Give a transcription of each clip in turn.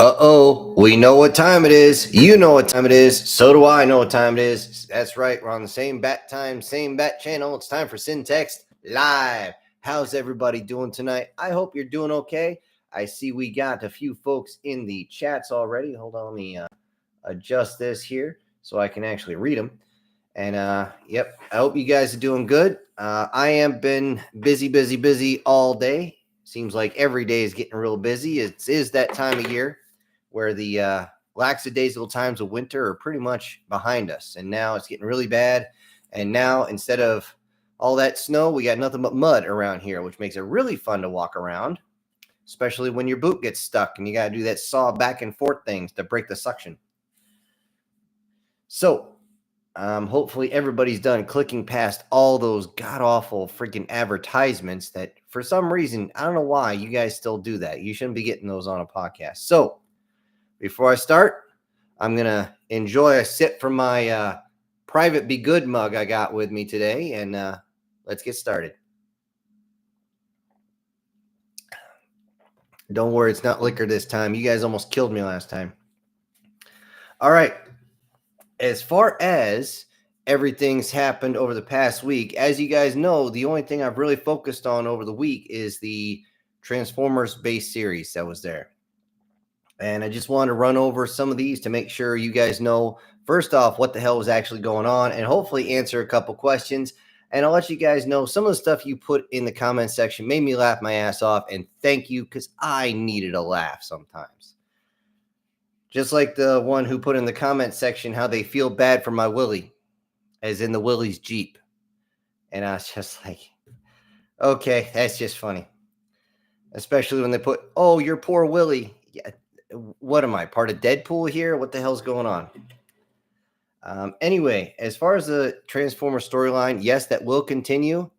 Uh-oh, we know what time it is. You know what time it is. So do I know what time it is. That's right. We're on the same bat time, same bat channel. It's time for Syntext Live. How's everybody doing tonight? I hope you're doing okay. I see we got a few folks in the chats already. Hold on, let me adjust this here so I can actually read them. And yep, I hope you guys are doing good. I am been busy all day. Seems like every day is getting real busy. It is that time of year where the lackadaisical times of winter are pretty much behind us. And now it's getting really bad. And now instead of all that snow, we got nothing but mud around here, which makes it really fun to walk around, especially when your boot gets stuck and you got to do that saw back and forth things to break the suction. So, hopefully everybody's done clicking past all those god awful freaking advertisements that for some reason, I don't know why you guys still do that. You shouldn't be getting those on a podcast. So, before I start, I'm going to enjoy a sip from my private Be Good mug I got with me today, and let's get started. Don't worry, it's not liquor this time. You guys almost killed me last time. All right. As far as everything's happened over the past week, as you guys know, the only thing I've really focused on over the week is the Transformers base series that was there. And I just wanted to run over some of these to make sure you guys know, first off, what the hell was actually going on, and hopefully answer a couple questions. And I'll let you guys know some of the stuff you put in the comment section made me laugh my ass off. And thank you, because I needed a laugh sometimes. Just like the one who put in the comment section how they feel bad for my Willie, as in the Willie's Jeep. And I was just like, okay, that's just funny. Especially when they put, oh, your poor Willie. Yeah, what am I, part of Deadpool here? What the hell's going on? Anyway, as far as the Transformer storyline, yes, that will continue.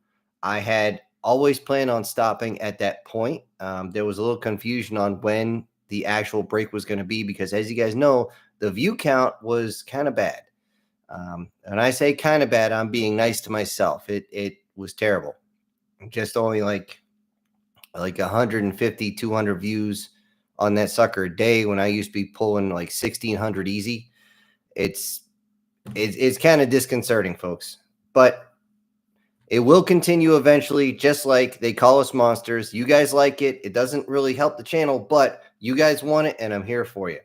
I had always planned on stopping at that point. There was a little confusion on when the actual break was going to be because, as you guys know, the view count was kind of bad. And I say kind of bad, I'm being nice to myself. It was terrible. Just only like 150, 200 views on that sucker a day when I used to be pulling like 1,600 easy. It's kind of disconcerting, folks. But it will continue eventually, just like they call us monsters. You guys like it. It doesn't really help the channel, but you guys want it, and I'm here for you.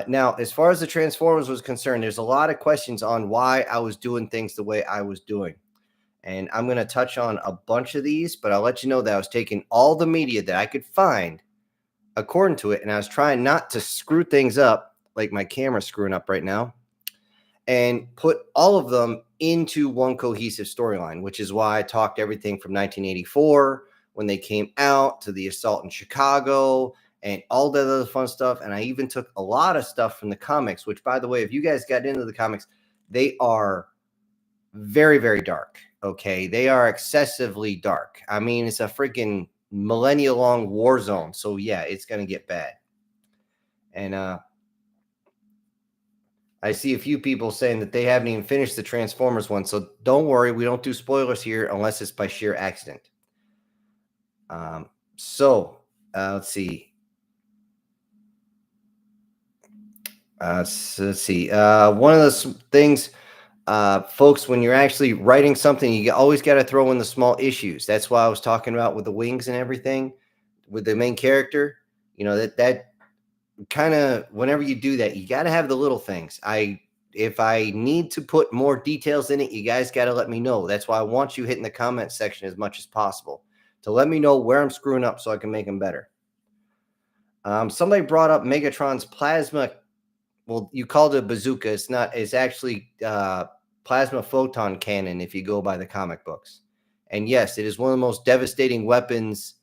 Now, as far as the Transformers was concerned, there's a lot of questions on why I was doing things the way I was doing. And I'm going to touch on a bunch of these, but I'll let you know that I was taking all the media that I could find according to it, and I was trying not to screw things up like my camera's screwing up right now, and put all of them into one cohesive storyline, which is why I talked everything from 1984 when they came out to the assault in Chicago and all that other fun stuff. And I even took a lot of stuff from the comics, which, by the way, if you guys got into the comics, they are very, very dark. Okay. They are excessively dark. I mean, it's a freaking millennia long war zone. So, yeah, it's going to get bad. And I see a few people saying that they haven't even finished the Transformers one. So don't worry. We don't do spoilers here unless it's by sheer accident. Let's see. Let's see. One of the things, folks, when you're actually writing something, you always got to throw in the small issues. That's why I was talking about with the wings and everything, with the main character. You know, that kind of, whenever you do that, you got to have the little things. If I need to put more details in it, you guys got to let me know. That's why I want you hitting the comment section as much as possible to let me know where I'm screwing up so I can make them better. Somebody brought up Megatron's plasma. Well, you called it a bazooka. It's not. It's actually plasma photon cannon if you go by the comic books. And yes, it is one of the most devastating weapons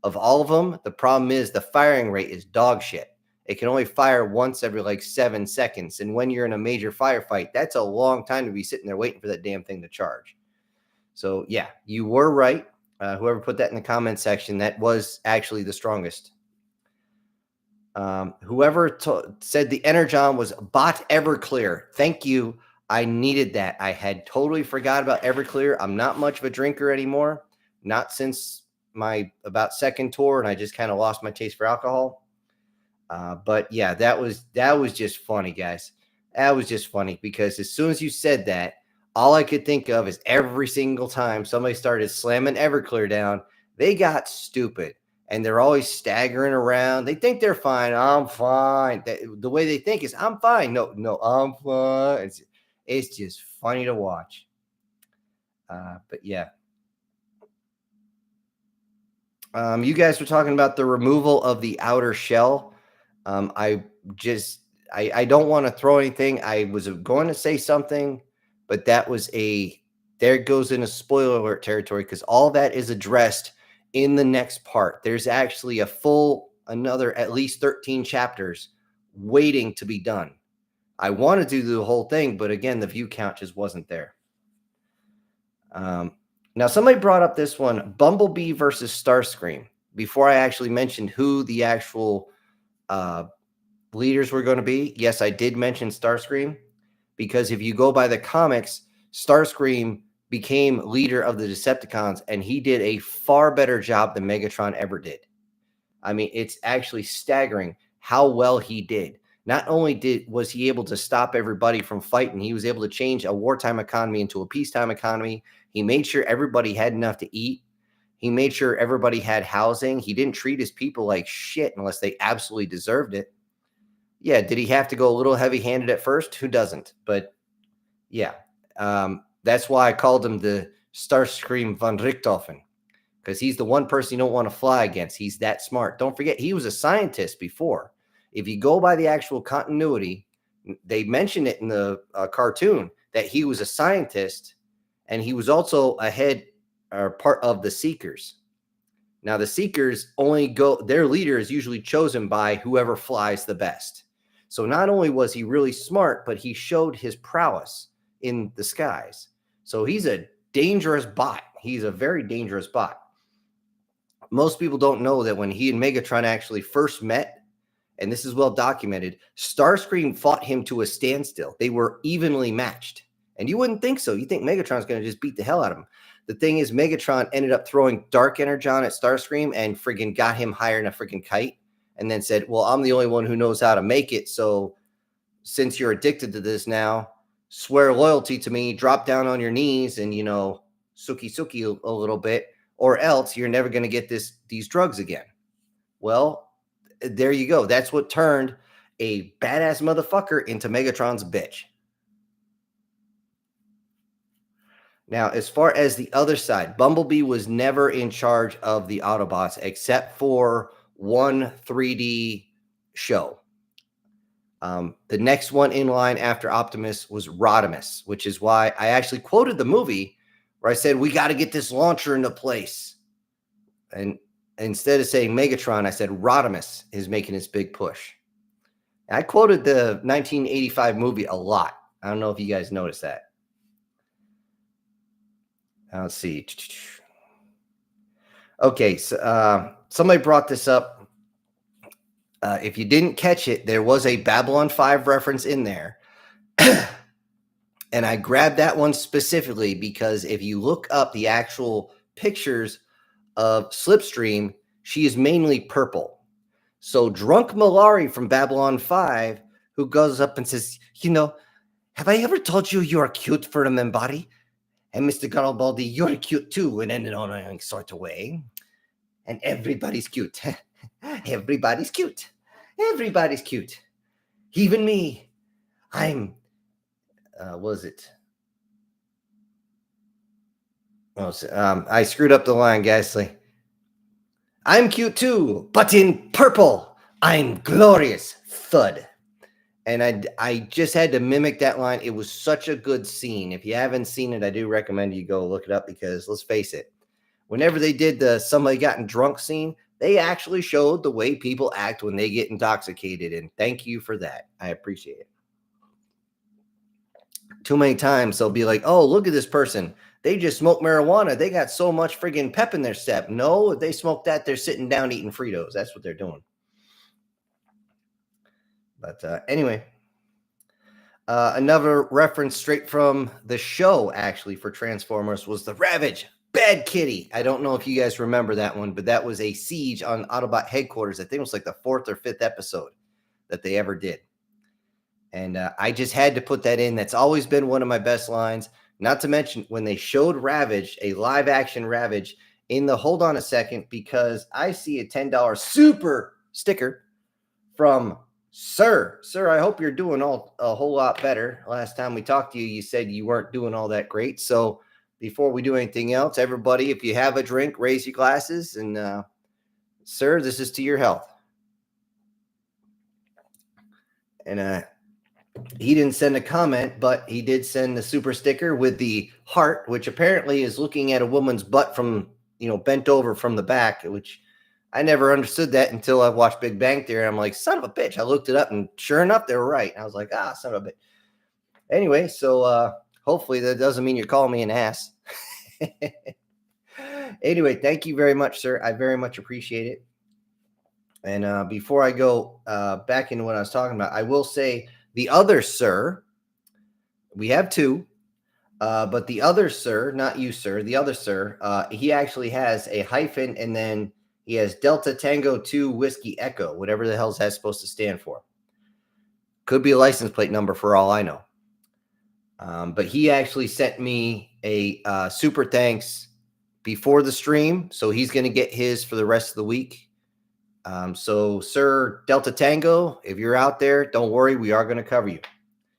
of all of them. The problem is the firing rate is dog shit. It can only fire once every like 7 seconds. And when you're in a major firefight, that's a long time to be sitting there waiting for that damn thing to charge. So, yeah, you were right. Whoever put that in the comment section, that was actually the strongest. Whoever said the Energon was bot Everclear. Thank you. I needed that. I had totally forgot about Everclear. I'm not much of a drinker anymore. Not since my about second tour, and I just kind of lost my taste for alcohol. But yeah, that was just funny, guys. That was just funny because as soon as you said that, all I could think of is every single time somebody started slamming Everclear down, they got stupid and they're always staggering around. They think they're fine. I'm fine. The way they think is I'm fine. No, no, I'm fine. It's just funny to watch. But yeah, you guys were talking about the removal of the outer shell. I just I don't want to throw anything. I was going to say something, but that was there goes into spoiler alert territory because all that is addressed in the next part. There's actually a full another at least 13 chapters waiting to be done. I want to do the whole thing, but again, the view count just wasn't there. Now, somebody brought up this one, Bumblebee versus Starscream. Before I actually mentioned who the actual leaders were going to be, yes, I did mention Starscream because if you go by the comics, Starscream became leader of the Decepticons, and he did a far better job than Megatron ever did. I mean, it's actually staggering how well he did. Not only was he able to stop everybody from fighting, he was able to change a wartime economy into a peacetime economy. He made sure everybody had enough to eat. He made sure everybody had housing. He didn't treat his people like shit unless they absolutely deserved it. Yeah, did he have to go a little heavy-handed at first? Who doesn't? But yeah, that's why I called him the Starscream von Richthofen, because he's the one person you don't want to fly against. He's that smart. Don't forget, he was a scientist before. If you go by the actual continuity, they mentioned it in the cartoon that he was a scientist, and he was also a head or part of the Seekers. Now, the Seekers their leader is usually chosen by whoever flies the best. So not only was he really smart, but he showed his prowess in the skies. So he's a dangerous bot. He's a very dangerous bot. Most people don't know that when he and Megatron actually first met, and this is well documented, Starscream fought him to a standstill. They were evenly matched. And you wouldn't think so. You think Megatron's going to just beat the hell out of him. The thing is, Megatron ended up throwing Dark Energon at Starscream and friggin' got him higher than a friggin' kite. And then said, well, I'm the only one who knows how to make it. So since you're addicted to this now, swear loyalty to me, drop down on your knees and, suki a little bit, or else you're never going to get these drugs again. Well, there you go. That's what turned a badass motherfucker into Megatron's bitch. Now, as far as the other side, Bumblebee was never in charge of the Autobots except for one 3D show. The next one in line after Optimus was Rodimus, which is why I actually quoted the movie where I said, we got to get this launcher into place. And instead of saying Megatron, I said Rodimus is making his big push. And I quoted the 1985 movie a lot. I don't know if you guys noticed that. Let's see. Okay, so somebody brought this up. If you didn't catch it, there was a Babylon 5 reference in there. And I grabbed that one specifically because if you look up the actual pictures of Slipstream, she is mainly purple. So Drunk Malari from Babylon 5, who goes up and says, have I ever told you you're cute for a man body? And Mr. Garibaldi, you're cute too, in an annoying sort of way. And everybody's cute. Everybody's cute. Everybody's cute. Even me. I'm, was it? Oh, I screwed up the line, guys. I'm cute too, but in purple. I'm glorious. Thud. And I just had to mimic that line. It was such a good scene. If you haven't seen it, I do recommend you go look it up because let's face it, whenever they did the somebody gotten drunk scene, they actually showed the way people act when they get intoxicated. And thank you for that. I appreciate it. Too many times they'll be like, oh, look at this person. They just smoke marijuana. They got so much friggin' pep in their step. No, if they smoke that, they're sitting down eating Fritos. That's what they're doing. But anyway, another reference straight from the show, actually, for Transformers was the Ravage Bad Kitty. I don't know if you guys remember that one, but that was a siege on Autobot headquarters. I think it was like the 4th or 5th episode. that they ever did. And I just had to put that in. That's always been one of my best lines. Not to mention when they showed Ravage, a live action Ravage, in the hold on a second, because I see a $10 super sticker from Sir. Sir, I hope you're doing a whole lot better. Last time we talked to you, you said you weren't doing all that great. So before we do anything else, everybody, if you have a drink, raise your glasses. And sir, this is to your health. And he didn't send a comment, but he did send the super sticker with the heart, which apparently is looking at a woman's butt from, bent over from the back, which I never understood that until I watched Big Bang Theory. I'm like, son of a bitch. I looked it up and sure enough, they were right. And I was like, son of a bitch. Anyway, so hopefully that doesn't mean you're calling me an ass. Anyway, thank you very much, sir. I very much appreciate it. And before I go back into what I was talking about, I will say the other sir, we have two, but the other sir, not you, sir, the other sir, he actually has a hyphen, and then he has Delta Tango 2 Whiskey Echo, whatever the hell that's supposed to stand for. Could be a license plate number for all I know. But he actually sent me a super thanks before the stream, so he's going to get his for the rest of the week. So, Sir Delta Tango, if you're out there, don't worry, we are going to cover you.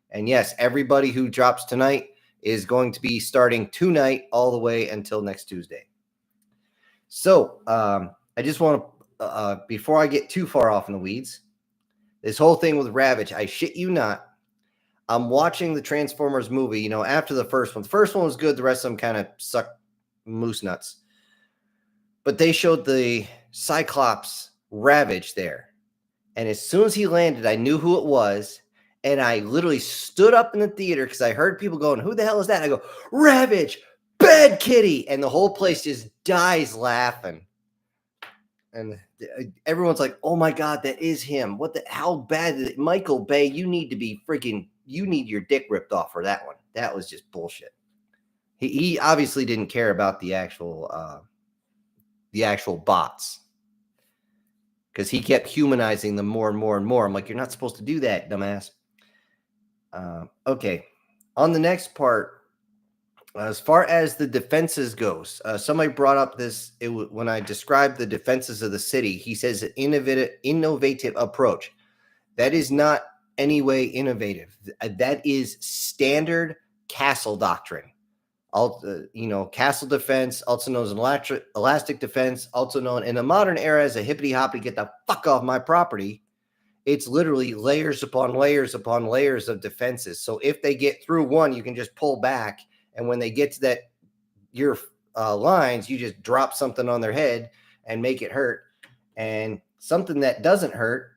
And yes, everybody who drops tonight is going to be starting tonight all the way until next Tuesday. So, I just want to, before I get too far off in the weeds, this whole thing with Ravage, I shit you not, I'm watching the Transformers movie, after the first one. The first one was good. The rest of them kind of sucked moose nuts. But they showed the Cyclops Ravage there. And as soon as he landed, I knew who it was. And I literally stood up in the theater because I heard people going, who the hell is that? I go, Ravage, Bad Kitty. And the whole place just dies laughing. And everyone's like, oh my God, that is him. How bad is it? Michael Bay, you need your dick ripped off for that one. That was just bullshit. He obviously didn't care about the actual bots, because he kept humanizing them more and more and more. I'm like, you're not supposed to do that, dumbass. Okay. On the next part, as far as the defenses goes, somebody brought up this when I described the defenses of the city. He says an innovative approach. That is not any way innovative. That is standard castle doctrine. Castle defense, also known as elastic defense, also known in the modern era as a hippity hoppity, get the fuck off my property. It's literally layers upon layers upon layers of defenses. So if they get through one, you can just pull back. And when they get to your lines, you just drop something on their head and make it hurt. And something that doesn't hurt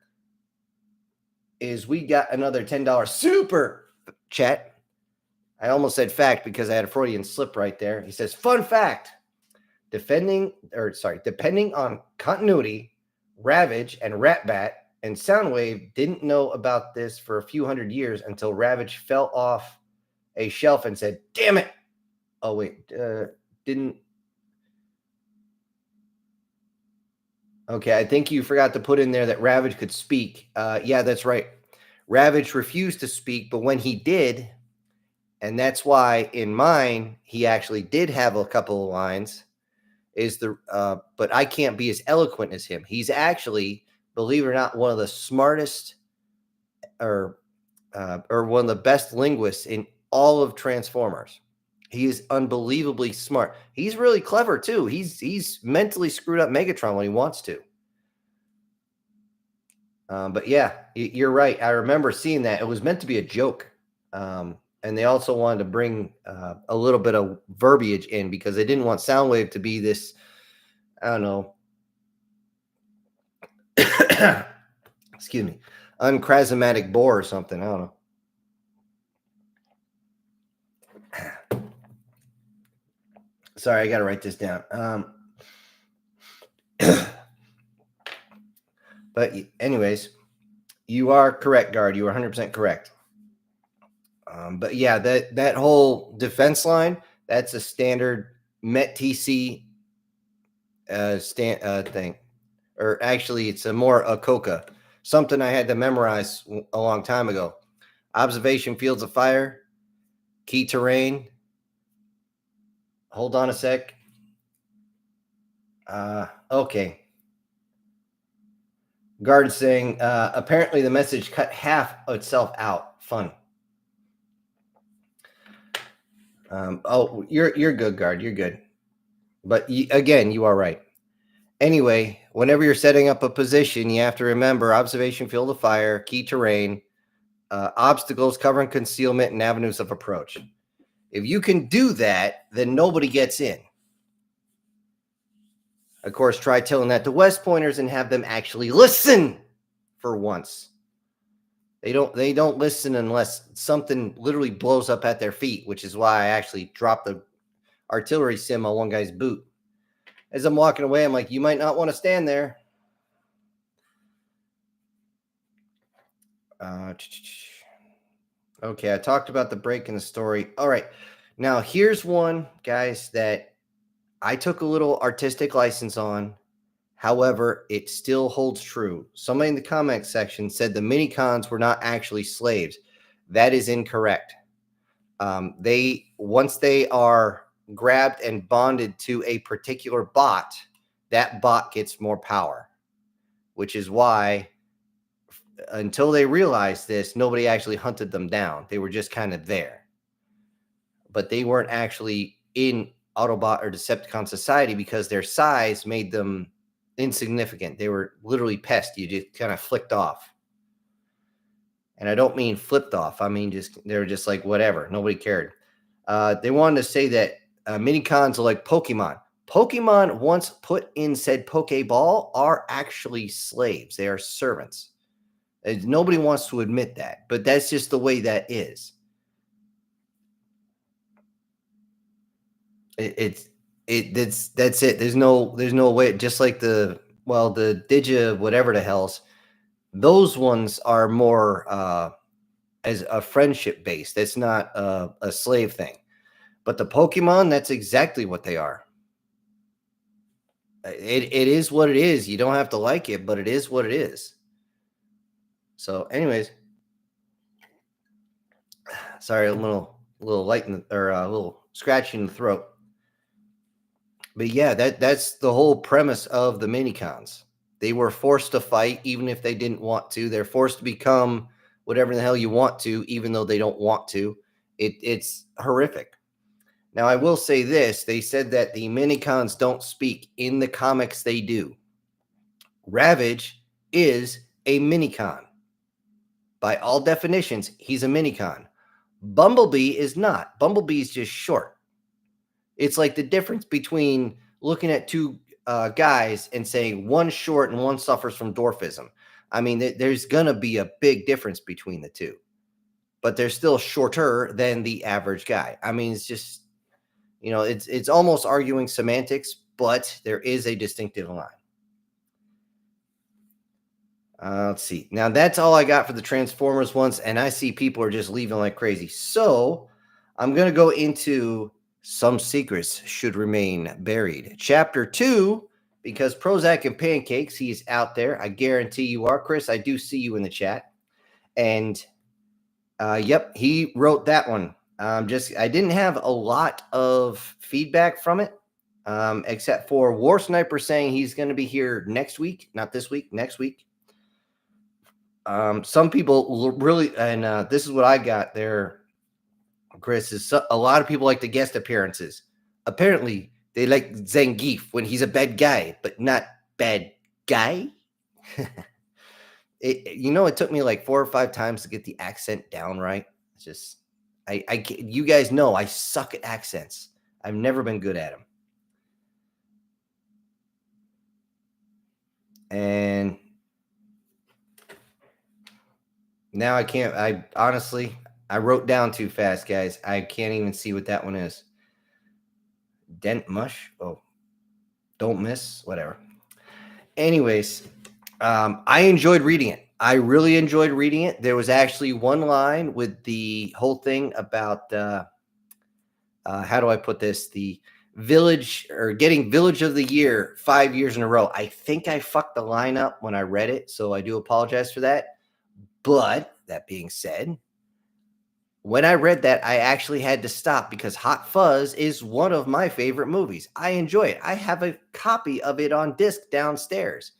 is we got another $10 super chat. I almost said fact because I had a Freudian slip right there. He says, fun fact, depending on continuity, Ravage and Ratbat and Soundwave didn't know about this for a few hundred years until Ravage fell off a shelf and said, damn it. Oh, wait, didn't. Okay, I think you forgot to put in there that Ravage could speak. Yeah, that's right. Ravage refused to speak, but when he did, and that's why in mine, he actually did have a couple of lines, but I can't be as eloquent as him. He's actually, believe it or not, one of the smartest or one of the best linguists in all of Transformers. He is unbelievably smart. He's really clever too. He's mentally screwed up Megatron when he wants to. But yeah, you're right. I remember seeing that. It was meant to be a joke. And they also wanted to bring a little bit of verbiage in because they didn't want Soundwave to be this, I don't know, excuse me, uncharismatic bore or something. I don't know. Sorry, I got to write this down. But anyways, you are correct, Guard. You are 100% correct. But yeah, that whole defense line, that's a standard MET-TC thing. Or actually, it's a more Akoka. something I had to memorize a long time ago. Observation fields of fire, key terrain. Hold on a sec. Okay. Guard saying, apparently the message cut half of itself out. Fun. You're good, Guard. You're good. But again, you are right. Anyway, whenever you're setting up a position, you have to remember observation field of fire, key terrain, obstacles, cover and concealment, and avenues of approach. If you can do that, then nobody gets in. Of course, try telling that to West Pointers and have them actually listen for once. They don't listen unless something literally blows up at their feet, which is why I actually dropped the artillery sim on one guy's boot. As I'm walking away, I'm like, you might not want to stand there. Okay, I talked about the break in the story. All right. Now, here's one, guys, that I took a little artistic license on. However, it still holds true. Somebody in the comment section said the mini-cons were not actually slaves. That is incorrect. Once they are grabbed and bonded to a particular bot, that bot gets more power, which is why until they realized this, nobody actually hunted them down. They were just kind of there. But they weren't actually in Autobot or Decepticon society because their size made them insignificant. They were literally pests. You just kind of flicked off. And I don't mean flipped off. I mean they were just like whatever. Nobody cared. They wanted to say that mini-cons are like Pokemon. Pokemon, once put in said Pokeball, are actually slaves. They are servants. Nobody wants to admit that, but that's just the way that is. That's it. There's no way. Just like the Digi whatever the hell's, those ones are more as a friendship based. It's not a slave thing. But the Pokemon, that's exactly what they are. It is what it is. You don't have to like it, but it is what it is. So, anyways, sorry, a little light or a little scratch in the throat. But yeah, that's the whole premise of the mini-cons. They were forced to fight even if they didn't want to. They're forced to become whatever the hell you want to, even though they don't want to. It's horrific. Now, I will say this. They said that the mini-cons don't speak. In the comics, they do. Ravage is a mini-con. By all definitions, he's a mini-con. Bumblebee is not. Bumblebee is just short. It's like the difference between looking at two guys and saying one's short and one suffers from dwarfism. I mean, there's going to be a big difference between the two. But they're still shorter than the average guy. I mean, it's just, it's almost arguing semantics, but there is a distinctive line. Let's see. Now, that's all I got for the Transformers ones, and I see people are just leaving like crazy. So I'm going to go into Some Secrets Should Remain Buried. Chapter 2, because Prozac and Pancakes, he's out there. I guarantee you are. Chris, I do see you in the chat. And, yep, he wrote that one. I didn't have a lot of feedback from it, except for War Sniper saying he's going to be here next week. Not this week, next week. Some people really, and this is what I got there, Chris, is a lot of people like the guest appearances. Apparently, they like Zangief when he's a bad guy, but not bad guy. It took me like 4 or 5 times to get the accent down right. It's just, you guys know I suck at accents. I've never been good at them. And now I can't. I wrote down too fast, guys. I can't even see what that one is. Dent mush. Oh, don't miss. Whatever. Anyways, I enjoyed reading it. I really enjoyed reading it. There was actually one line with the whole thing about how do I put this? The Village or getting Village of the Year 5 years in a row. I think I fucked the line up when I read it, so I do apologize for that. But that being said, when I read that, I actually had to stop because Hot Fuzz is one of my favorite movies. I enjoy it. I have a copy of it on disc downstairs.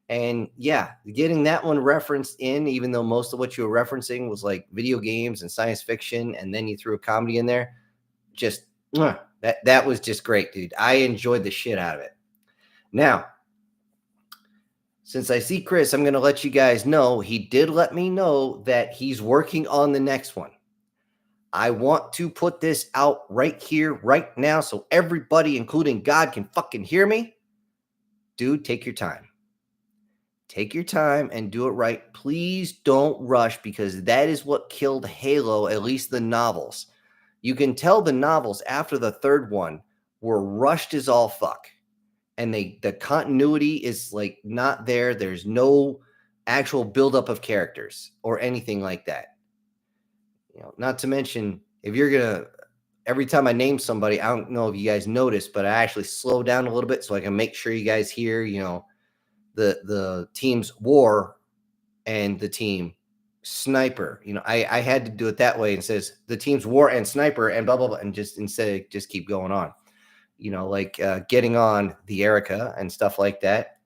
And yeah, getting that one referenced in, even though most of what you were referencing was like video games and science fiction, and then you threw a comedy in there, just that was just great, dude. I enjoyed the shit out of it. Now, since I see Chris, I'm going to let you guys know he did let me know that he's working on the next one. I want to put this out right here, right now, so everybody, including God, can fucking hear me. Dude, take your time. Take your time and do it right. Please don't rush, because that is what killed Halo, at least the novels. You can tell the novels after the third one were rushed as all fuck. And the continuity is like not there. There's no actual buildup of characters or anything like that. You know, not to mention, if you're gonna, every time I name somebody, I don't know if you guys noticed, but I actually slow down a little bit so I can make sure you guys hear, you know, the team's War and the team Sniper. You know, I had to do it that way. And says the team's War and Sniper and blah blah blah, and just instead of just keep going on. You know, like getting on the Erica and stuff like that.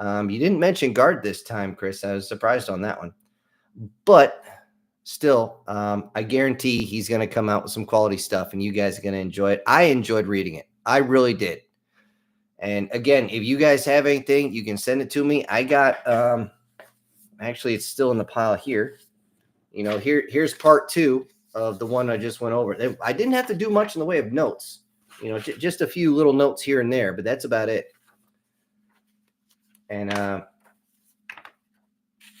You didn't mention Guard this time, Chris. I was surprised on that one, but still, I guarantee he's going to come out with some quality stuff, and you guys are going to enjoy it. I enjoyed reading it. I really did. And again, if you guys have anything, you can send it to me. I got, actually, it's still in the pile here. You know, here's part 2 of the one I just went over. I didn't have to do much in the way of notes. You know, just a few little notes here and there, but that's about it. And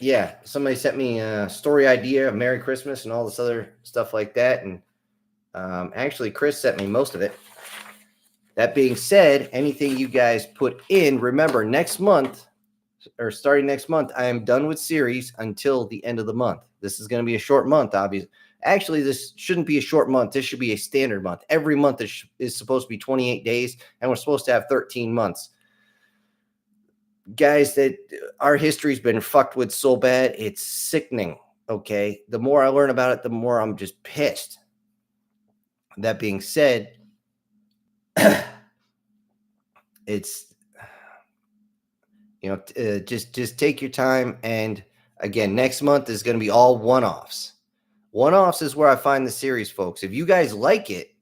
yeah, somebody sent me a story idea of Merry Christmas and all this other stuff like that. And actually, Chris sent me most of it. That being said, anything you guys put in, remember, next month, or starting next month, I am done with series until the end of the month. This is going to be a short month, obviously. Actually, this shouldn't be a short month. This should be a standard month. Every month is supposed to be 28 days, and we're supposed to have 13 months. Guys, that our history's been fucked with so bad, it's sickening, okay? The more I learn about it, the more I'm just pissed. That being said, it's, you know, just take your time. And again, next month is going to be all one-offs. One-offs is where I find the series, folks. If you guys like it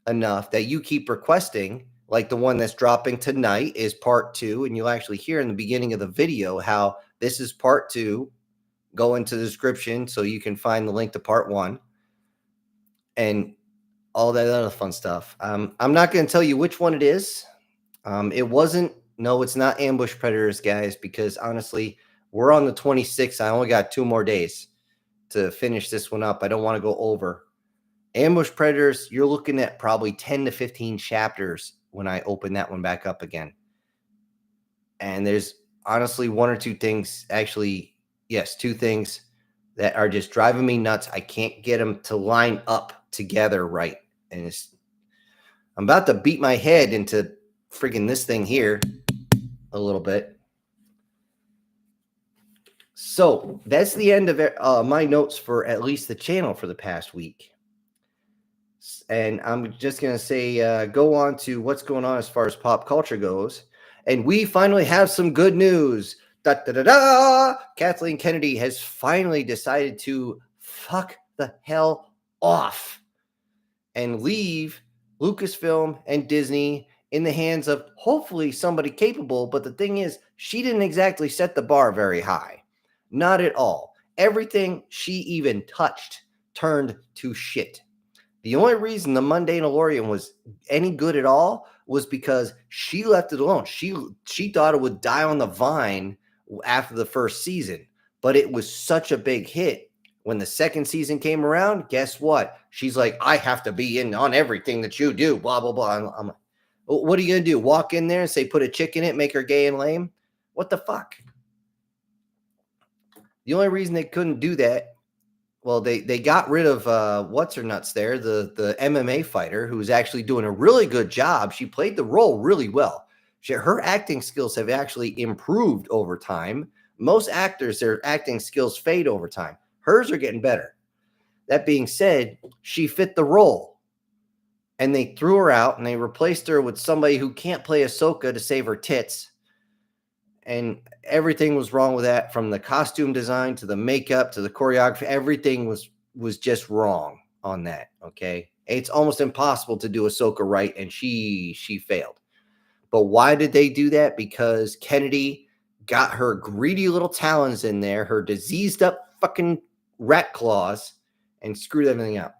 enough that you keep requesting, like the one that's dropping tonight is part 2, and you'll actually hear in the beginning of the video how this is part 2. Go into the description so you can find the link to part 1 and all that other fun stuff. I'm not going to tell you which one it is. It's not Ambush Predators, guys, because honestly, we're on the 26th. I only got 2 more days to finish this one up. I don't want to go over. Ambush Predators, you're looking at probably 10 to 15 chapters when I open that one back up again. And there's honestly 1 or 2 things, actually, yes, 2 things that are just driving me nuts. I can't get them to line up together right. And I'm about to beat my head into freaking this thing here a little bit. So that's the end of my notes for at least the channel for the past week. And I'm just going to say, go on to what's going on as far as pop culture goes. And we finally have some good news. Da, da, da, da! Kathleen Kennedy has finally decided to fuck the hell off and leave Lucasfilm and Disney in the hands of hopefully somebody capable. But the thing is, she didn't exactly set the bar very high. Not at all. Everything she even touched turned to shit. The only reason the Mandalorian was any good at all was because she left it alone. She thought it would die on the vine after the first season, but it was such a big hit. When the second season came around, guess what? She's like, I have to be in on everything that you do, blah, blah, blah. I'm like, what are you going to do? Walk in there and say, put a chick in it, make her gay and lame? What the fuck? The only reason they couldn't do that Well, they got rid of what's her nuts there, the MMA fighter who's actually doing a really good job. She played the role really well. Her acting skills have actually improved over time. Most actors, their acting skills fade over time. Hers are getting better. That being said, she fit the role. And they threw her out and they replaced her with somebody who can't play Ahsoka to save her tits. And everything was wrong with that, from the costume design to the makeup to the choreography. Everything was just wrong on that. Okay, it's almost impossible to do Ahsoka right, and she failed. But why did they do that? Because Kennedy got her greedy little talons in there, her diseased up fucking rat claws, and screwed everything up.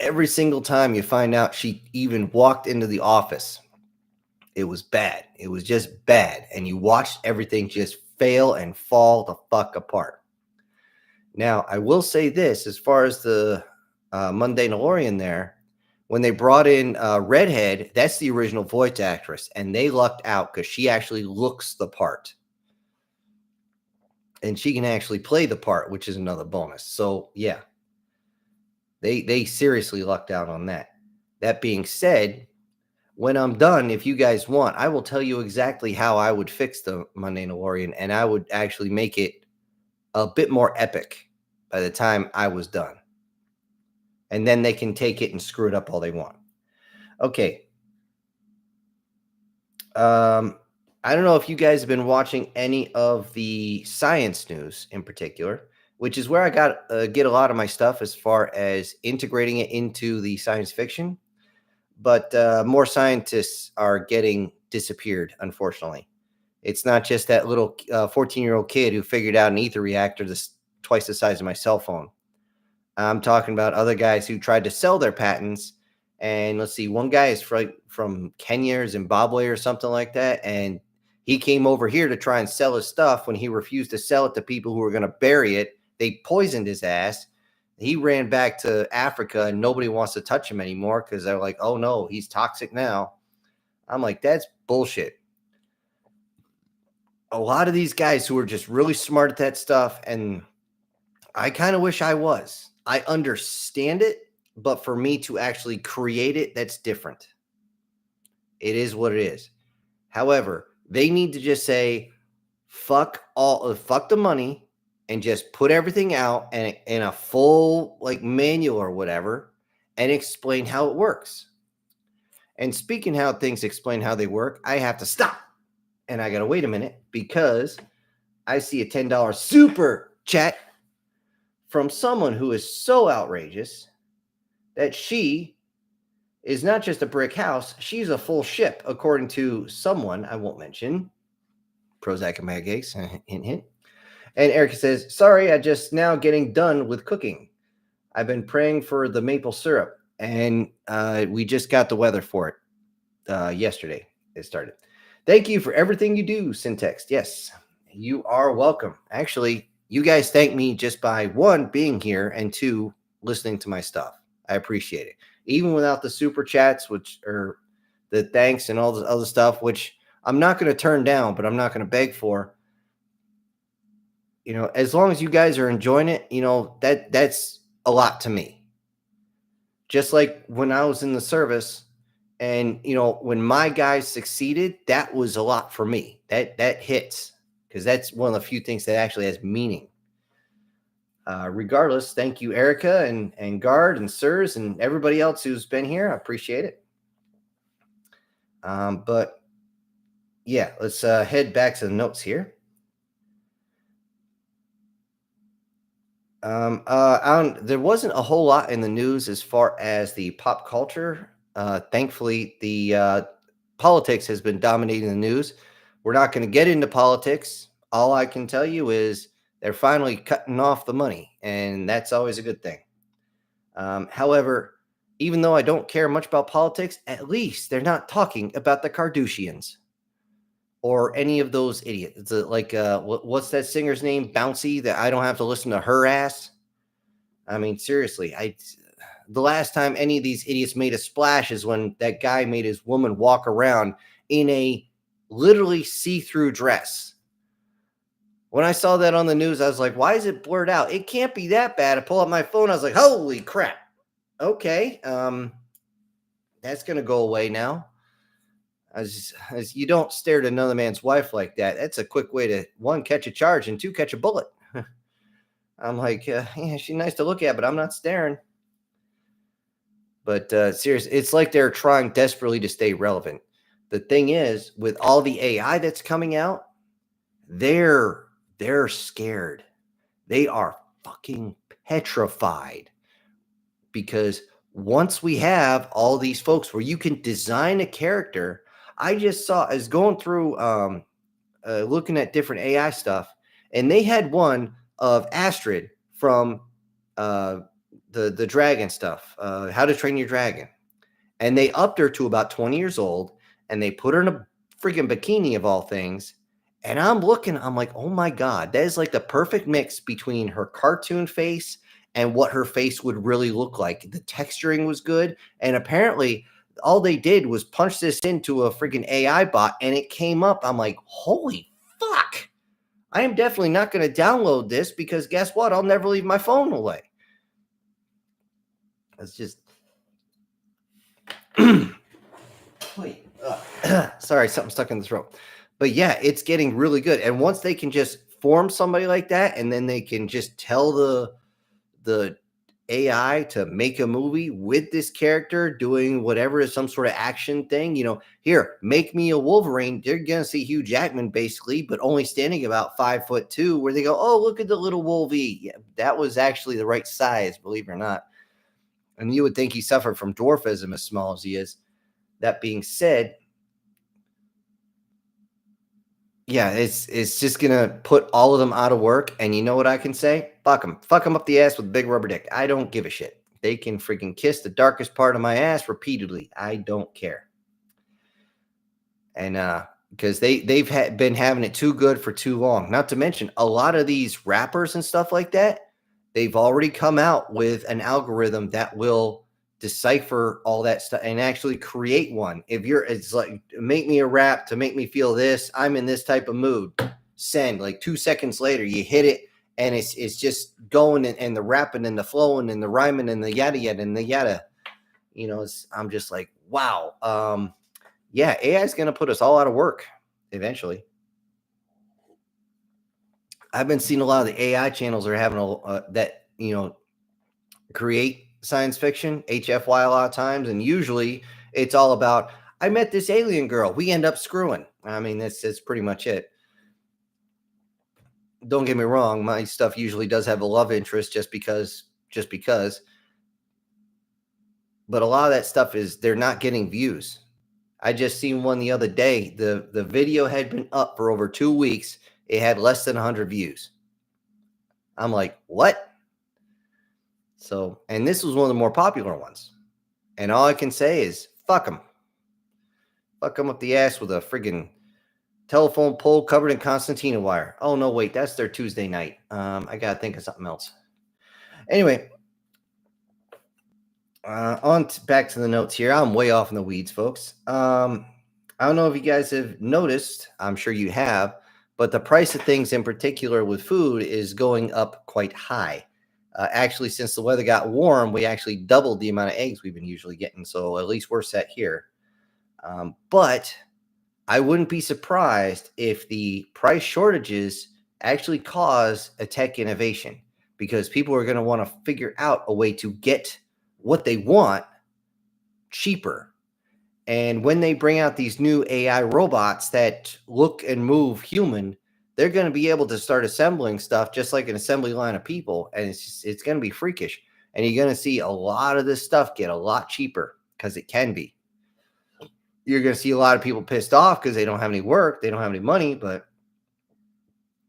Every single time you find out she even walked into the office, it was bad. It was just bad. And you watched everything just fail and fall the fuck apart. Now, I will say this as far as the Mandalorian there, when they brought in Redhead, that's the original voice actress, and they lucked out because she actually looks the part. And she can actually play the part, which is another bonus. So, yeah, they seriously lucked out on that. That being said, when I'm done, if you guys want, I will tell you exactly how I would fix the Mandalorian, and I would actually make it a bit more epic by the time I was done. And then they can take it and screw it up all they want. Okay. I don't know if you guys have been watching any of the science news in particular, which is where I get a lot of my stuff as far as integrating it into the science fiction. But more scientists are getting disappeared, unfortunately. It's not just that little 14-year-old kid who figured out an ether reactor that's twice the size of my cell phone. I'm talking about other guys who tried to sell their patents. And let's see, one guy is from Kenya or Zimbabwe or something like that. And he came over here to try and sell his stuff. When he refused to sell it to people who were going to bury it, they poisoned his ass. He ran back to Africa and nobody wants to touch him anymore because they're like, oh no, he's toxic now. I'm like, that's bullshit. A lot of these guys who are just really smart at that stuff, and I kind of wish I was. I understand it, but for me to actually create it, that's different. It is what it is. However, they need to just say, fuck the money and just put everything out and in a full like manual or whatever and explain how it works. And speaking how things explain how they work, I have to stop. And I got to wait a minute because I see a $10 super chat from someone who is so outrageous that she is not just a brick house, she's a full ship, according to someone I won't mention. Prozac and Magates, hint, hint. And Erica says, sorry, I just now getting done with cooking. I've been praying for the maple syrup, and we just got the weather for it yesterday. It started. Thank you for everything you do, Syntex. Yes, you are welcome. Actually, you guys thank me just by one, being here, and two, listening to my stuff. I appreciate it. Even without the super chats, which are the thanks and all the other stuff, which I'm not going to turn down, but I'm not going to beg for. You know, as long as you guys are enjoying it, you know, that's a lot to me. Just like when I was in the service, and you know, when my guys succeeded, that was a lot for me. That hits because that's one of the few things that actually has meaning. Regardless, thank you, Erica and Guard and Sirs and everybody else who's been here. I appreciate it. But yeah, let's head back to the notes here. There wasn't a whole lot in the news as far as the pop culture. Thankfully, the politics has been dominating the news. We're not going to get into politics. All I can tell you is they're finally cutting off the money, and that's always a good thing. However, even though I don't care much about politics, at least they're not talking about the Kardashians or any of those idiots. Like, what's that singer's name? Bouncy, that I don't have to listen to her ass. I mean, seriously, the last time any of these idiots made a splash is when that guy made his woman walk around in a literally see-through dress. When I saw that on the news, I was like, why is it blurred out? It can't be that bad. I pull up my phone. I was like, holy crap. Okay. That's going to go away now. As you don't stare at another man's wife like that. That's a quick way to, one, catch a charge, and two, catch a bullet. I'm like, yeah, she's nice to look at, but I'm not staring. But seriously, it's like they're trying desperately to stay relevant. The thing is, with all the AI that's coming out, they're scared. They are fucking petrified, because once we have all these folks where you can design a character, I just saw, I was going through looking at different AI stuff, and they had one of Astrid from the dragon stuff, How to Train Your Dragon, and they upped her to about 20 years old, and they put her in a freaking bikini of all things. And I'm looking, I'm like, oh my God, that is like the perfect mix between her cartoon face and what her face would really look like. The texturing was good. And apparently, all they did was punch this into a freaking AI bot, and it came up. I'm like, holy fuck. I am definitely not going to download this, because guess what? I'll never leave my phone away. It's just. Wait, sorry, something stuck in the throat. But yeah, it's getting really good. And once they can just form somebody like that, and then they can just tell the AI to make a movie with this character doing whatever is some sort of action thing, here, make me a Wolverine. They're gonna see Hugh Jackman basically, but only standing about 5'2", where they go, oh, look at the little Wolvie. Yeah, that was actually the right size, believe it or not. And you would think he suffered from dwarfism as small as he is. That being said, yeah, it's just gonna put all of them out of work. And you know what I can say? Fuck them up the ass with a big rubber dick. I don't give a shit. They can freaking kiss the darkest part of my ass repeatedly. I don't care. And because they've been having it too good for too long. Not to mention, a lot of these rappers and stuff like that, they've already come out with an algorithm that will decipher all that stuff and actually create one. It's like, make me a rap to make me feel this. I'm in this type of mood. Send. Like 2 seconds later, you hit it, and it's just going, and the rapping and the flowing and the rhyming and the yada yada and the yada. I'm just like, wow. Yeah, AI is going to put us all out of work eventually. I've been seeing a lot of the AI channels are having that create science fiction, HFY, a lot of times, and usually it's all about, I met this alien girl, we end up screwing. I mean, that's pretty much it. Don't get me wrong, my stuff usually does have a love interest just because. But a lot of that stuff is, they're not getting views. I just seen one the other day. The video had been up for over 2 weeks. It had less than 100 views. I'm like, what? So, and this was one of the more popular ones. And all I can say is, fuck them. Fuck them up the ass with a friggin' telephone pole covered in concertina wire. Oh, no, wait, that's their Tuesday night. I got to think of something else. Anyway, back to the notes here. I'm way off in the weeds, folks. I don't know if you guys have noticed. I'm sure you have. But the price of things in particular with food is going up quite high. Actually, since the weather got warm, we actually doubled the amount of eggs we've been usually getting. So at least we're set here. But I wouldn't be surprised if the price shortages actually cause a tech innovation, because people are going to want to figure out a way to get what they want cheaper. And when they bring out these new AI robots that look and move human, they're going to be able to start assembling stuff just like an assembly line of people. And it's going to be freakish. And you're going to see a lot of this stuff get a lot cheaper, because it can be. You're going to see a lot of people pissed off because they don't have any work. They don't have any money. But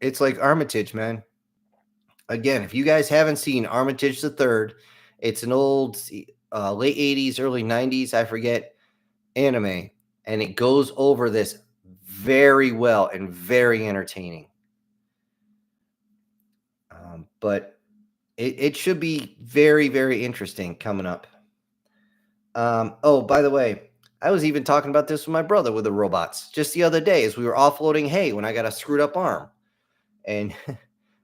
it's like Armitage, man. Again, if you guys haven't seen Armitage the Third, it's an old late 80s, early 90s, I forget, anime, and it goes over this very well and very entertaining. But it should be very, very interesting coming up. Oh, by the way, I was even talking about this with my brother with the robots just the other day as we were offloading hay when I got a screwed up arm. And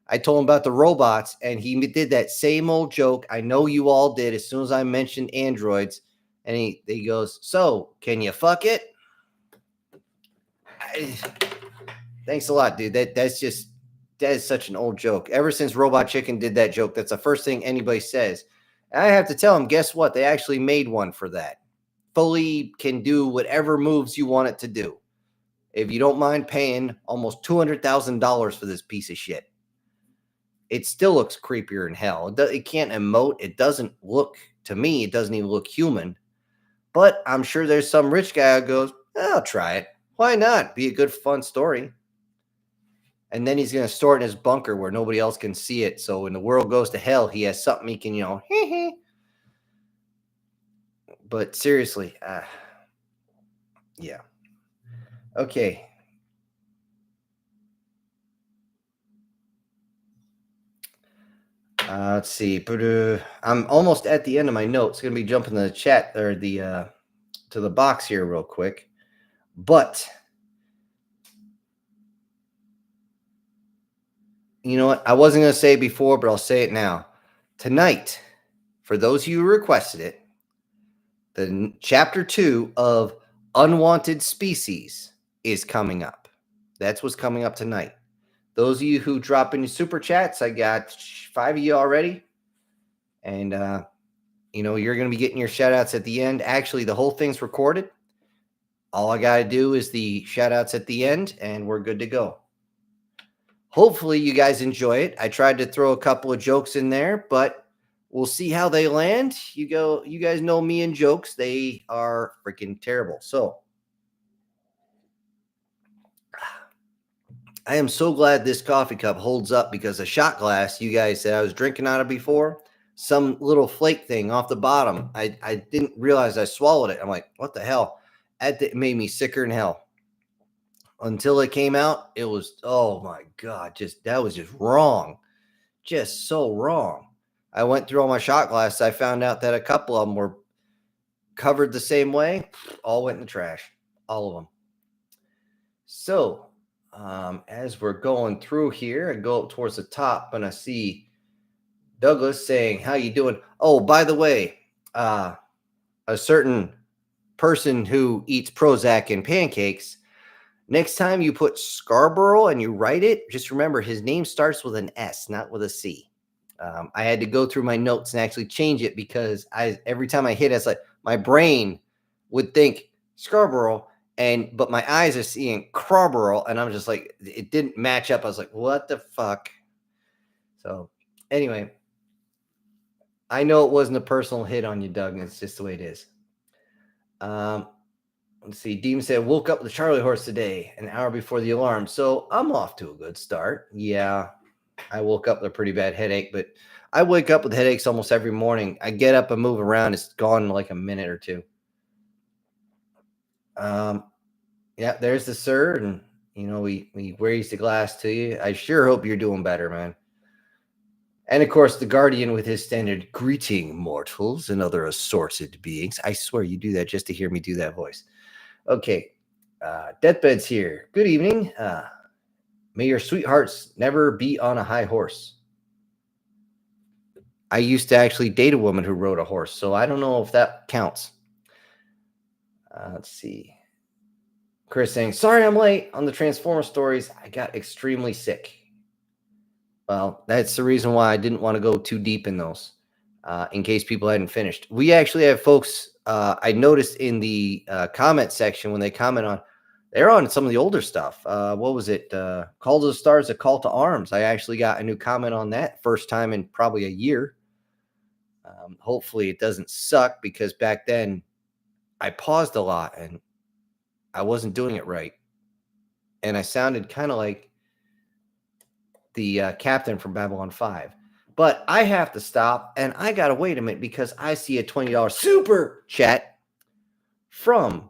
I told him about the robots, and he did that same old joke I know you all did as soon as I mentioned androids. And he goes, "So, can you fuck it?" Thanks a lot, dude. That is such an old joke. Ever since Robot Chicken did that joke, that's the first thing anybody says. And I have to tell them, guess what? They actually made one for that. Fully can do whatever moves you want it to do. If you don't mind paying almost $200,000 for this piece of shit, it still looks creepier than hell. It can't emote. It doesn't look, to me, it doesn't even look human. But I'm sure there's some rich guy who goes, I'll try it. Why not? Be a good, fun story. And then he's going to store it in his bunker where nobody else can see it. So when the world goes to hell, he has something he can, But seriously, yeah. Okay. Let's see. I'm almost at the end of my notes. Going to be jumping to the chat or the to the box here real quick. But you know what? I wasn't going to say it before, but I'll say it now. Tonight, for those of you who requested it, the chapter 2 of Unwanted Species is coming up. That's what's coming up tonight. Those of you who drop in super chats, I got 5 of you already. And, you're going to be getting your shout outs at the end. Actually, the whole thing's recorded. All I got to do is the shout outs at the end, and we're good to go. Hopefully, you guys enjoy it. I tried to throw a couple of jokes in there, but we'll see how they land. You guys know me and jokes. They are freaking terrible. So I am so glad this coffee cup holds up because the shot glass you guys said I was drinking out of before, some little flake thing off the bottom. I didn't realize I swallowed it. I'm like, what the hell? It made me sicker than hell. Until it came out, it was, oh my God, that was just wrong. Just so wrong. I went through all my shot glasses. I found out that a couple of them were covered the same way. All went in the trash. All of them. So, as we're going through here, I go up towards the top and I see Douglas saying, "How you doing?" Oh, by the way, a certain person who eats Prozac and pancakes, next time you put Scarborough and you write it, just remember his name starts with an S, not with a C. I had to go through my notes and actually change it because every time I hit it, it's like my brain would think Scarborough, but my eyes are seeing Crarborough, and I'm just like, it didn't match up. I was like, what the fuck? So anyway, I know it wasn't a personal hit on you, Doug. It's just the way it is. Let's see. Deem said, woke up with the Charlie horse today, an hour before the alarm. So I'm off to a good start. Yeah, I woke up with a pretty bad headache, but I wake up with headaches almost every morning. I get up and move around. It's gone in like a minute or two. Yeah, there's the sir. And, we raised the glass to you. I sure hope you're doing better, man. And of course, the Guardian with his standard greeting, mortals and other assorted beings. I swear you do that just to hear me do that voice. Okay. Deathbed's here. Good evening. May your sweethearts never be on a high horse. I used to actually date a woman who rode a horse, so I don't know if that counts. Let's see. Chris saying, sorry I'm late on the Transformer stories. I got extremely sick. Well, that's the reason why I didn't want to go too deep in those, in case people hadn't finished. We actually have folks, I noticed in the comment section when they comment on, they're on some of the older stuff. What was it? Call to the Stars, A Call to Arms. I actually got a new comment on that first time in probably a year. Hopefully it doesn't suck because back then I paused a lot and I wasn't doing it right. And I sounded kind of like the captain from Babylon 5. But I have to stop and I got to wait a minute because I see a $20 super chat from,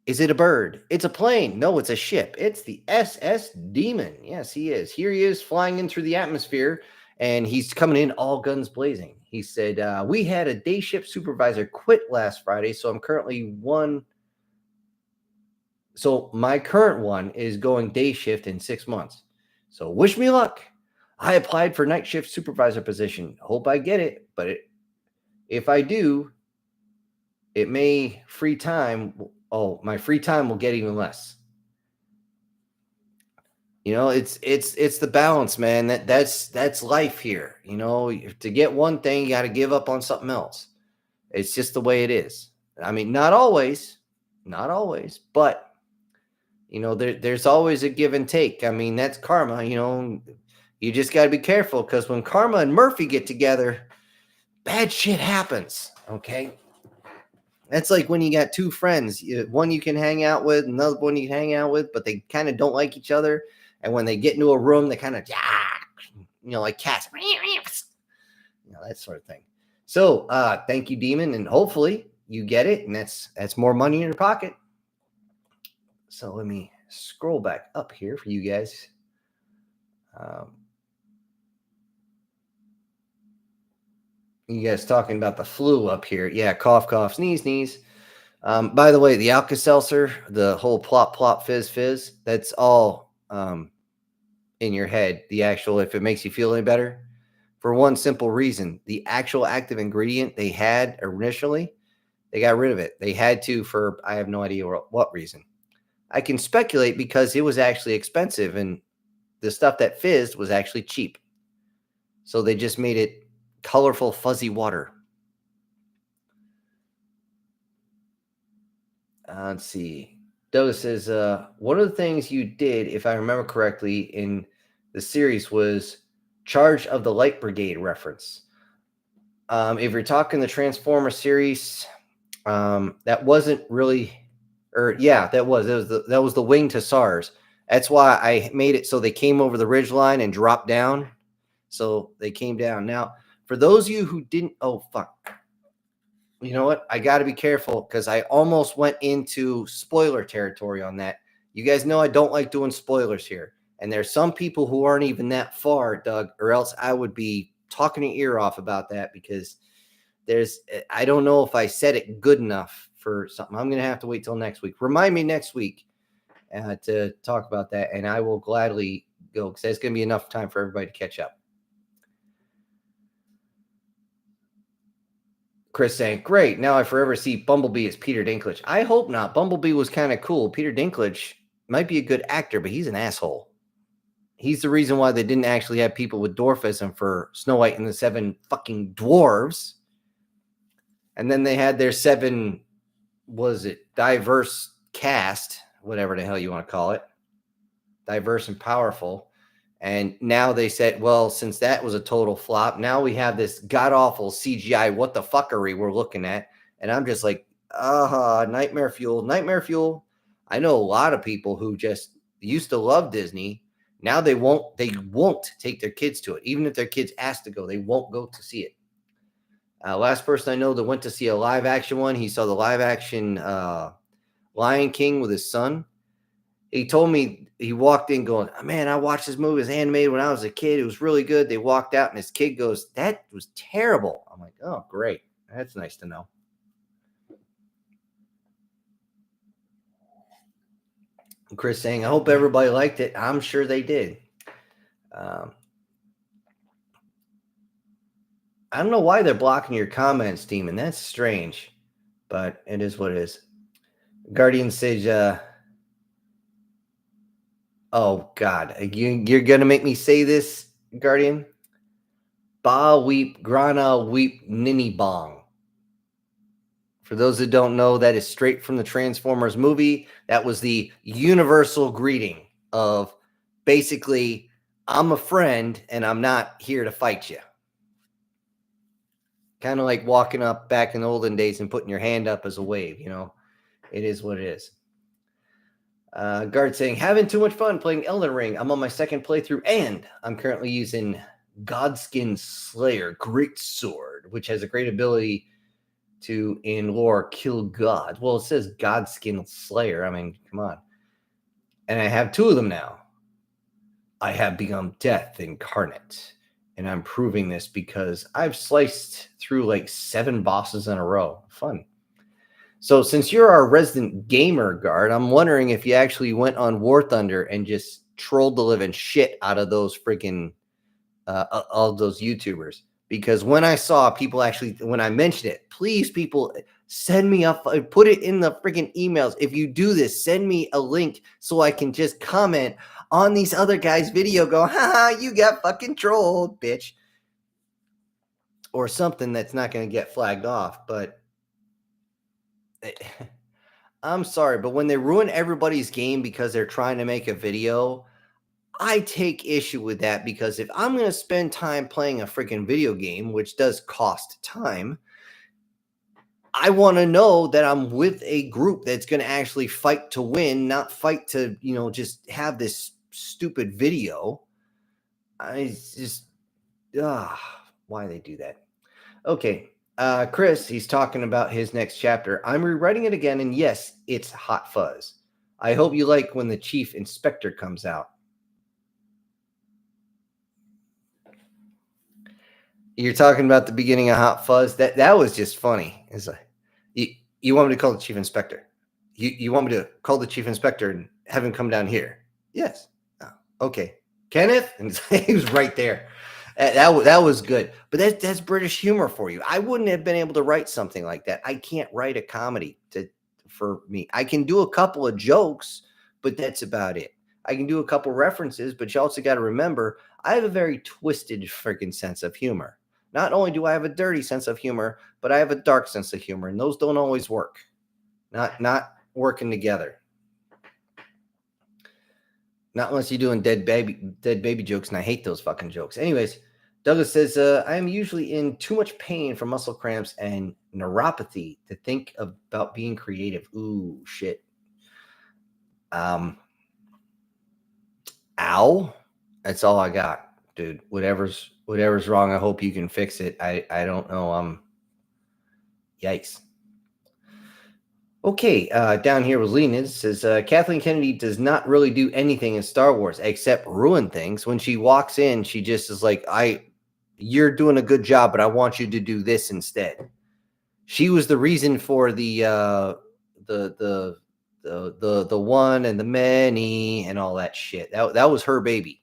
is it a bird? It's a plane. No, it's a ship. It's the SS Demon. Yes, he is. Here he is flying in through the atmosphere. and he's coming in all guns blazing. He said, we had a day shift supervisor quit last Friday, so I'm currently one. So my current one is going day shift in 6 months. So wish me luck. I applied for night shift supervisor position. Hope I get it, but if I do, it may free time. Oh, my free time will get even less. You know, it's the balance, man. That's life here. You know, to get one thing, you got to give up on something else. It's just the way it is. I mean, not always, but you know, there's always a give and take. I mean, that's karma. You know, you just got to be careful because when Karma and Murphy get together, bad shit happens. Okay. That's like when you got two friends, one you can hang out with, another one you can hang out with, but they kind of don't like each other. And when they get into a room, they kind of, you know, like cats, you know, that sort of thing. So thank you, Demon. And hopefully you get it. And that's more money in your pocket. So let me scroll back up here for you guys. You guys talking about the flu up here. Yeah, cough, cough, sneeze, sneeze. By the way, the Alka-Seltzer, the whole plop, plop, fizz, fizz, that's all in your head. The actual, if it makes you feel any better, for one simple reason, the actual active ingredient they had initially, they got rid of it. They had to for, I have no idea what reason. I can speculate because it was actually expensive and the stuff that fizzed was actually cheap. So they just made it colorful, fuzzy water. Let's see. Doe says, one of the things you did, if I remember correctly, in the series was Charge of the Light Brigade reference. If you're talking the Transformer series, that wasn't really, or yeah, that was the wing to SARS. That's why I made it so they came over the ridge line and dropped down. So they came down. Now, for those of you who didn't, oh fuck. You know what? I got to be careful because I almost went into spoiler territory on that. You guys know I don't like doing spoilers here. And there's some people who aren't even that far, Doug, or else I would be talking your ear off about that because I don't know if I said it good enough for something. I'm going to have to wait till next week. Remind me next week to talk about that. And I will gladly go because there's going to be enough time for everybody to catch up. Chris saying, great. Now I forever see Bumblebee as Peter Dinklage. I hope not. Bumblebee was kind of cool. Peter Dinklage might be a good actor, but he's an asshole. He's the reason why they didn't actually have people with dwarfism for Snow White and the Seven fucking Dwarves. And then they had their diverse cast, whatever the hell you want to call it, diverse and powerful. And now they said, well, since that was a total flop, now we have this god-awful CGI what the fuckery we're looking at. And I'm just like, nightmare fuel. I know a lot of people who just used to love Disney. Now they won't take their kids to it. Even if their kids ask to go, they won't go to see it. Last person I know that went to see a live action one, he saw the live action Lion King with his son. He told me he walked in going, man, I watched this movie. It was animated when I was a kid. It was really good. They walked out and his kid goes, that was terrible. I'm like, oh, great. That's nice to know. Chris saying, I hope everybody liked it. I'm sure they did. I don't know why they're blocking your comments, Demon. That's strange, but it is what it is. Guardian says, oh, God, you're going to make me say this, Guardian? Ba weep, grana weep, ninny bong. For those that don't know, that is straight from the Transformers movie. That was the universal greeting of basically, I'm a friend and I'm not here to fight you. Kind of like walking up back in the olden days and putting your hand up as a wave, you know. It is what it is. Guard saying, having too much fun playing Elden Ring. I'm on my second playthrough and I'm currently using Godskin Slayer Great Sword, which has a great ability to, in lore, kill gods. Well, it says Godskin Slayer. I mean, come on. And I have two of them now. I have become death incarnate, And I'm proving this because I've sliced through like 7 bosses in a row. Fun. So since you're our resident gamer guard, I'm wondering if you actually went on War Thunder and just trolled the living shit out of those freaking all those YouTubers. Because when I saw people actually, when I mentioned it, please people send me up, put it in the freaking emails. If you do this, send me a link so I can just comment on these other guys' video. Go, haha, you got fucking trolled, bitch, or something that's not going to get flagged off. But I'm sorry, but when they ruin everybody's game because they're trying to make a video, I take issue with that, because if I'm going to spend time playing a freaking video game, which does cost time, I want to know that I'm with a group that's going to actually fight to win, not fight to, just have this stupid video. I just, why they do that. Okay. Chris, he's talking about his next chapter. I'm rewriting it again, and yes, it's Hot Fuzz. I hope you like when the chief inspector comes out. You're talking about the beginning of Hot Fuzz. That was just funny. It's like, you want me to call the chief inspector? You want me to call the chief inspector and have him come down here? Yes. Oh, okay. Kenneth? And he was right there. That was good. But that's British humor for you. I wouldn't have been able to write something like that. I can't write a comedy for me. I can do a couple of jokes, but that's about it. I can do a couple references, but you also got to remember, I have a very twisted freaking sense of humor. Not only do I have a dirty sense of humor, but I have a dark sense of humor, and those don't always work. Not working together. Not unless you're doing dead baby jokes, and I hate those fucking jokes. Anyways, Douglas says, I am usually in too much pain from muscle cramps and neuropathy to think about being creative. Ooh, shit. Ow. That's all I got, dude. Whatever's wrong, I hope you can fix it. I don't know. Yikes. Okay, down here with Lenin says, Kathleen Kennedy does not really do anything in Star Wars except ruin things. When she walks in, she just is like, you're doing a good job, but I want you to do this instead. She was the reason for the one and the many and all that shit. That was her baby.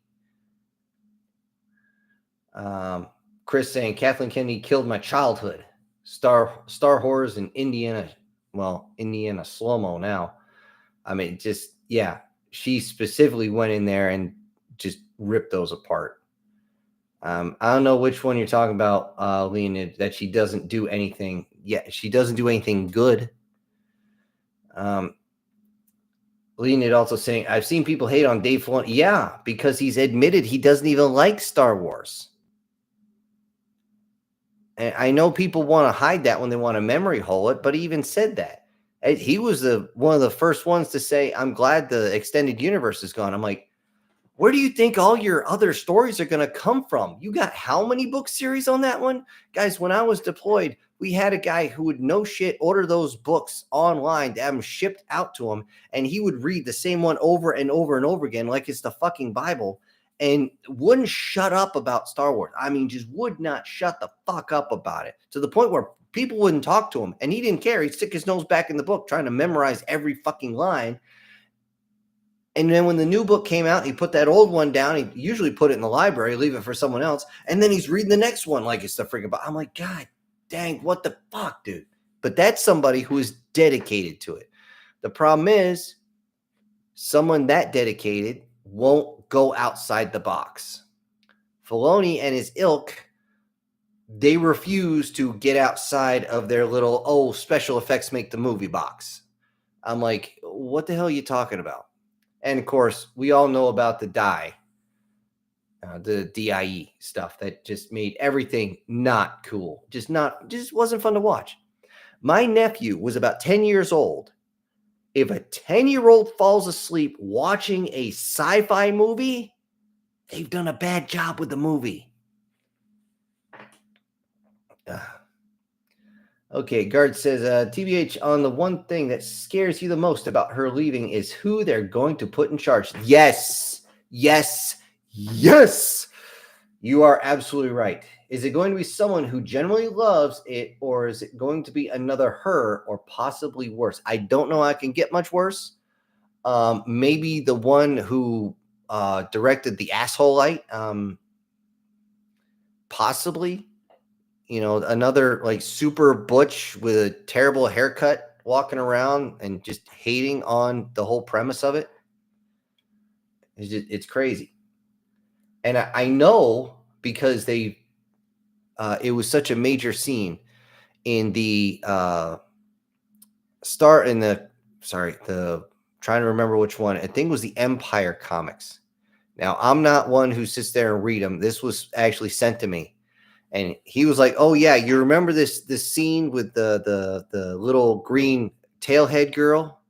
Chris saying Kathleen Kennedy killed my childhood. Star Wars in Indiana. Well, Indiana slow-mo now. I mean, just, yeah, she specifically went in there and just ripped those apart. I don't know which one you're talking about, Leonid, that she doesn't do anything. Yeah, she doesn't do anything good. Leonid also saying, I've seen people hate on Dave Filoni. Yeah, because he's admitted he doesn't even like Star Wars. And I know people want to hide that when they want to memory hole it, but he even said that. He was one of the first ones to say, I'm glad the extended universe is gone. I'm like, where do you think all your other stories are going to come from? You got how many book series on that one? Guys, when I was deployed, we had a guy who would no shit order those books online to have them shipped out to him, and he would read the same one over and over and over again like it's the fucking Bible, and wouldn't shut up about Star Wars. I mean, just would not shut the fuck up about it, to the point where people wouldn't talk to him, and he didn't care. He'd stick his nose back in the book trying to memorize every fucking line. And then when the new book came out, he put that old one down. He usually put it in the library, leave it for someone else. And then he's reading the next one like it's the freaking book. I'm like, God dang, what the fuck, dude? But that's somebody who is dedicated to it. The problem is, someone that dedicated won't go outside the box. Filoni and his ilk, they refuse to get outside of their little, special effects make the movie box. I'm like, what the hell are you talking about? And of course, we all know about the DIE stuff that just made everything not cool. Just wasn't fun to watch. My nephew was about 10 years old. If a 10-year-old falls asleep watching a sci-fi movie, they've done a bad job with the movie. Okay, Guard says, TBH, on the one thing that scares you the most about her leaving is who they're going to put in charge. Yes. You are absolutely right. Is it going to be someone who generally loves it, or is it going to be another her, or possibly worse? I don't know. I can get much worse. Maybe the one who directed the asshole light. Possibly, another like super butch with a terrible haircut walking around and just hating on the whole premise of it. It's crazy. And I know because it was such a major scene in the start in the sorry the trying to remember which one. I think it was the Empire comics. Now I'm not one who sits there and read them. This was actually sent to me, and he was like, "Oh yeah, you remember this scene with the little green tailhead girl,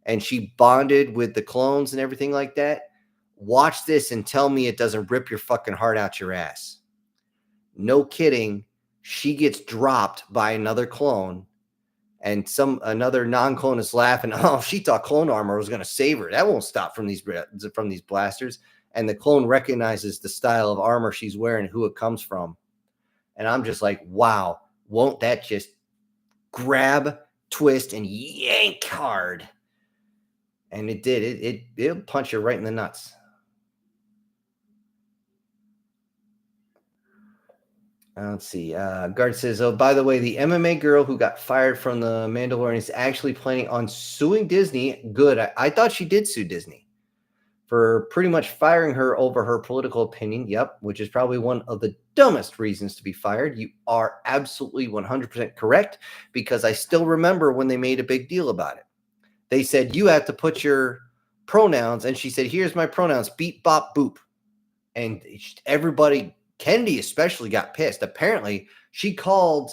and she bonded with the clones and everything like that. Watch this and tell me it doesn't rip your fucking heart out your ass." No kidding. She gets dropped by another clone, and another non-clone is laughing. Oh, she thought clone armor was going to save her. That won't stop from these blasters. And the clone recognizes the style of armor she's wearing, who it comes from. And I'm just like, wow, won't that just grab, twist, and yank hard? And it did. It'll punch you right in the nuts. Let's see. Guard says, "Oh, by the way, the MMA girl who got fired from the Mandalorian is actually planning on suing Disney." Good. I thought she did sue Disney for pretty much firing her over her political opinion. Yep, which is probably one of the dumbest reasons to be fired. You are absolutely 100% correct, because I still remember when they made a big deal about it. They said, you have to put your pronouns, and she said, here's my pronouns, beep, bop, boop. And everybody, Kennedy especially, got pissed. Apparently, she called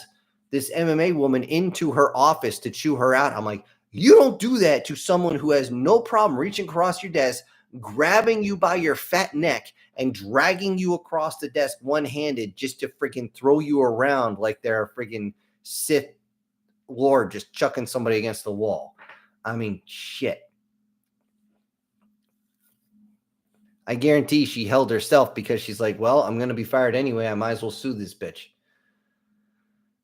this MMA woman into her office to chew her out. I'm like, you don't do that to someone who has no problem reaching across your desk, grabbing you by your fat neck, and dragging you across the desk one-handed just to freaking throw you around like they're a freaking Sith Lord just chucking somebody against the wall. I mean, shit. I guarantee she held herself because she's like, well, I'm going to be fired anyway. I might as well sue this bitch.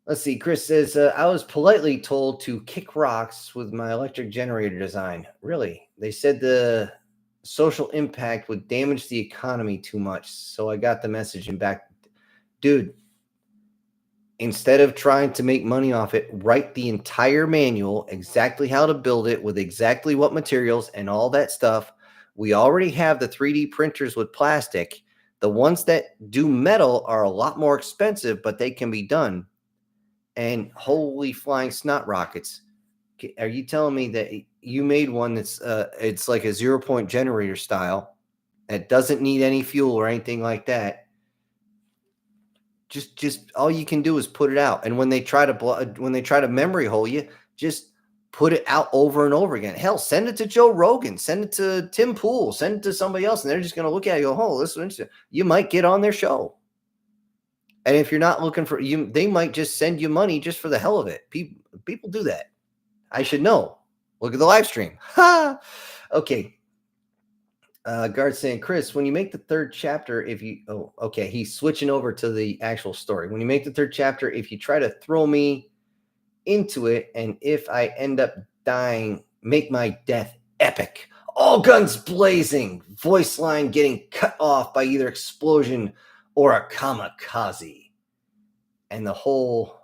Let's see. Chris says, I was politely told to kick rocks with my electric generator design. Really? They said the social impact would damage the economy too much. So I got the message and back. Dude, instead of trying to make money off it, write the entire manual, exactly how to build it with exactly what materials and all that stuff. We already have the 3D printers with plastic. The ones that do metal are a lot more expensive, but they can be done. And holy flying snot rockets. Are you telling me that you made one that's it's like a 0-point generator style that doesn't need any fuel or anything like that? Just all you can do is put it out. And when they try to memory hole you, just put it out over and over again. Hell, send it to Joe Rogan, send it to Tim Pool, send it to somebody else, and they're just going to look at it and go, oh, this is interesting. You might get on their show. And if you're not looking for you, they might just send you money just for the hell of it. People do that. I should know. Look at the live stream. Ha! Okay. Guard saying, Chris, when you make the third chapter, he's switching over to the actual story. When you make the third chapter, if you try to throw me into it, and if I end up dying, make my death epic. All guns blazing, voice line getting cut off by either explosion or a kamikaze. And the whole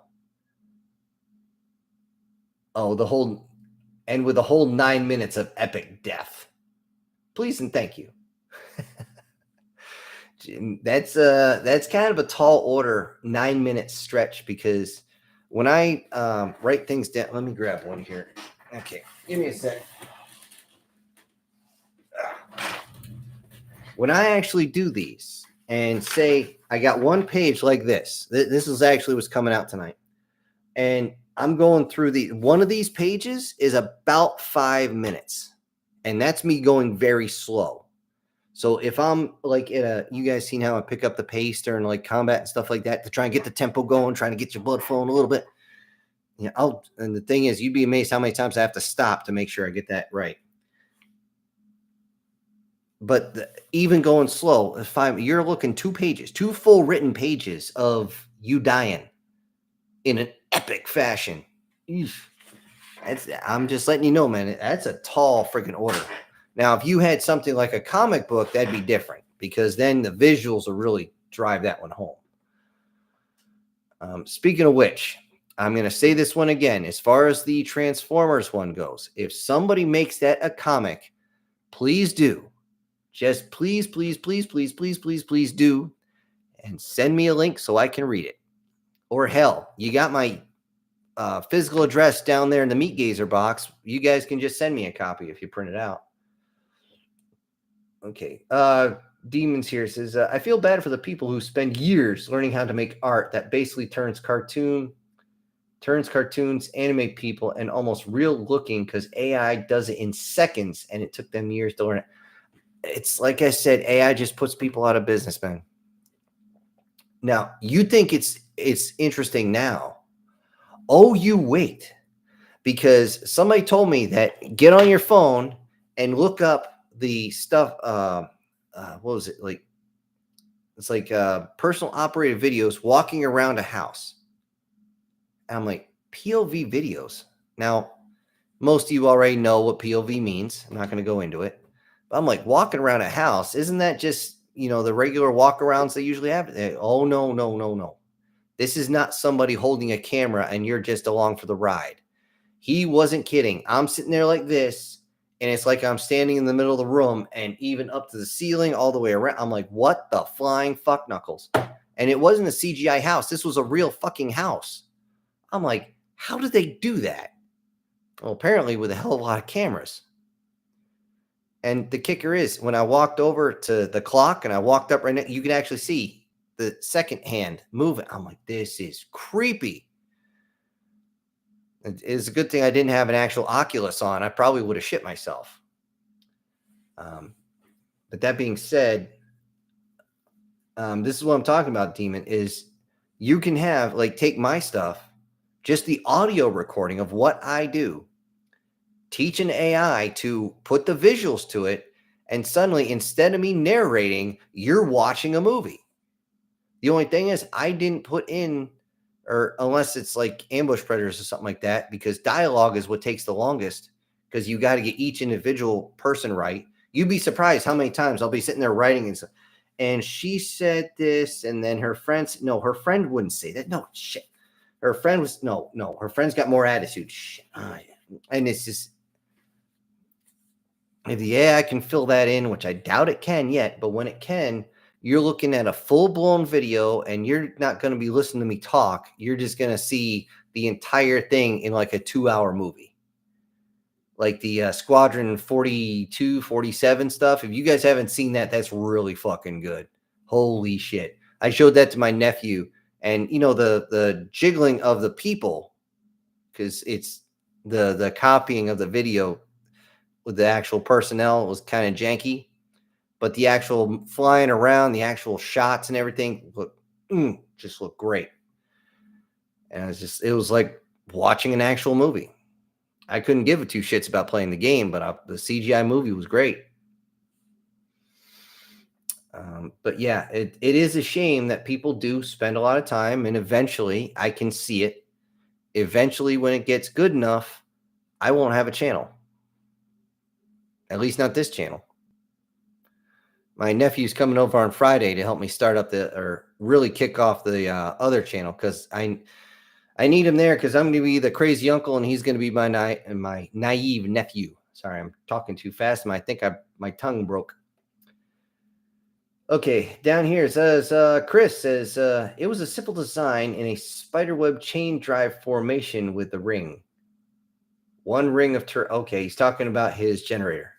9 minutes of epic death. Please and thank you. That's kind of a tall order, 9-minute stretch, because when I write things down, let me grab one here. Okay, give me a sec. When I actually do these and say I got one page like this, this is actually what's coming out tonight, and I'm going through one of these pages is about 5 minutes, and that's me going very slow. So if I'm like you guys seen how I pick up the pace during like combat and stuff like that to try and get the tempo going, trying to get your blood flowing a little bit. Yeah, and the thing is, you'd be amazed how many times I have to stop to make sure I get that right. but even going slow, if you're looking 2 pages, 2 full written pages of you dying in an epic fashion. I'm just letting you know, man, that's a tall freaking order. Now, if you had something like a comic book, that'd be different because then the visuals will really drive that one home. Speaking of which, I'm going to say this one again. As far as the Transformers one goes, if somebody makes that a comic, please do. Just please, please, please, please, please, please, please do. And send me a link so I can read it. Or hell, you got my physical address down there in the Meat Gazer box. You guys can just send me a copy if you print it out. Okay. Demons here says, I feel bad for the people who spend years learning how to make art that basically turns cartoons, animate people, and almost real looking because AI does it in seconds and it took them years to learn it. It's like I said, AI just puts people out of business, man. Now, you think it's interesting now. Oh, you wait. Because somebody told me that get on your phone and look up the stuff. What was it like? It's like personal operated videos walking around a house. And I'm like, POV videos. Now, most of you already know what POV means. I'm not going to go into it. But I'm like, walking around a house, isn't that just, the regular walk arounds they usually have? Oh, no, no, no, no. This is not somebody holding a camera and you're just along for the ride. He wasn't kidding. I'm sitting there like this, and it's like I'm standing in the middle of the room and even up to the ceiling all the way around. I'm like, what the flying fuck knuckles? And it wasn't a CGI house. This was a real fucking house. I'm like, how did they do that? Well, apparently with a hell of a lot of cameras. And the kicker is when I walked over to the clock and I walked up right now, you can actually see the second hand moving. I'm like, this is creepy. It's a good thing I didn't have an actual Oculus on. I probably would have shit myself. But that being said, this is what I'm talking about, Demon, is you can have, take my stuff, just the audio recording of what I do, teach an AI to put the visuals to it, and suddenly, instead of me narrating, you're watching a movie. The only thing is I didn't put in, or unless it's like Ambush Predators or something like that, because dialogue is what takes the longest because you got to get each individual person right. You'd be surprised how many times I'll be sitting there writing and she said this, and then her friend wouldn't say that. No, shit. Her friend was, her friend's got more attitude. Shit. And it's just, if the AI can fill that in, which I doubt it can yet, but when it can, you're looking at a full-blown video and you're not going to be listening to me talk. You're just going to see the entire thing in like a 2-hour movie. Like the Squadron 42, 47 stuff. If you guys haven't seen that, that's really fucking good. Holy shit. I showed that to my nephew, and the jiggling of the people, because it's the copying of the video with the actual personnel was kind of janky. But the actual flying around, the actual shots and everything just looked great. And it was like watching an actual movie. I couldn't give a two shits about playing the game, but the CGI movie was great. But yeah, it is a shame that people do spend a lot of time, and eventually I can see it. Eventually, when it gets good enough, I won't have a channel. At least not this channel. My nephew's coming over on Friday to help me start up or really kick off the other channel, because I need him there, because I'm going to be the crazy uncle and he's going to be my naive nephew. Sorry, I'm talking too fast and I think my tongue broke. Okay, down here it says, Chris says, it was a simple design in a spiderweb chain drive formation with the ring. One ring of okay, he's talking about his generator.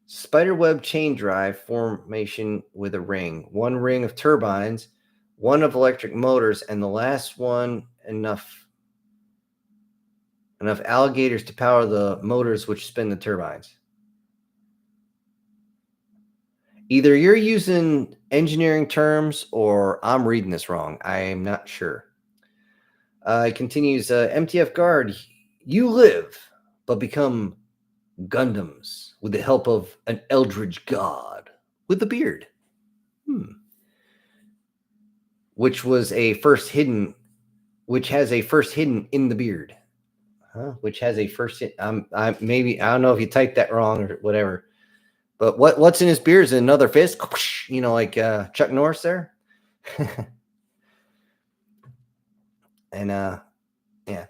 Spiderweb chain drive formation with a ring, one ring of turbines, one of electric motors, and the last one enough alligators to power the motors which spin the turbines. Either you're using engineering terms or I'm reading this wrong. I am not sure. It continues, MTF Guard, you live, but become Gundams with the help of an eldritch god with a beard. Which was a first hidden, which has a first hidden in the beard. Huh? Which has a first hit. Maybe I don't know if you typed that wrong or whatever. But what's in his beard is another fist, like Chuck Norris there. And yeah,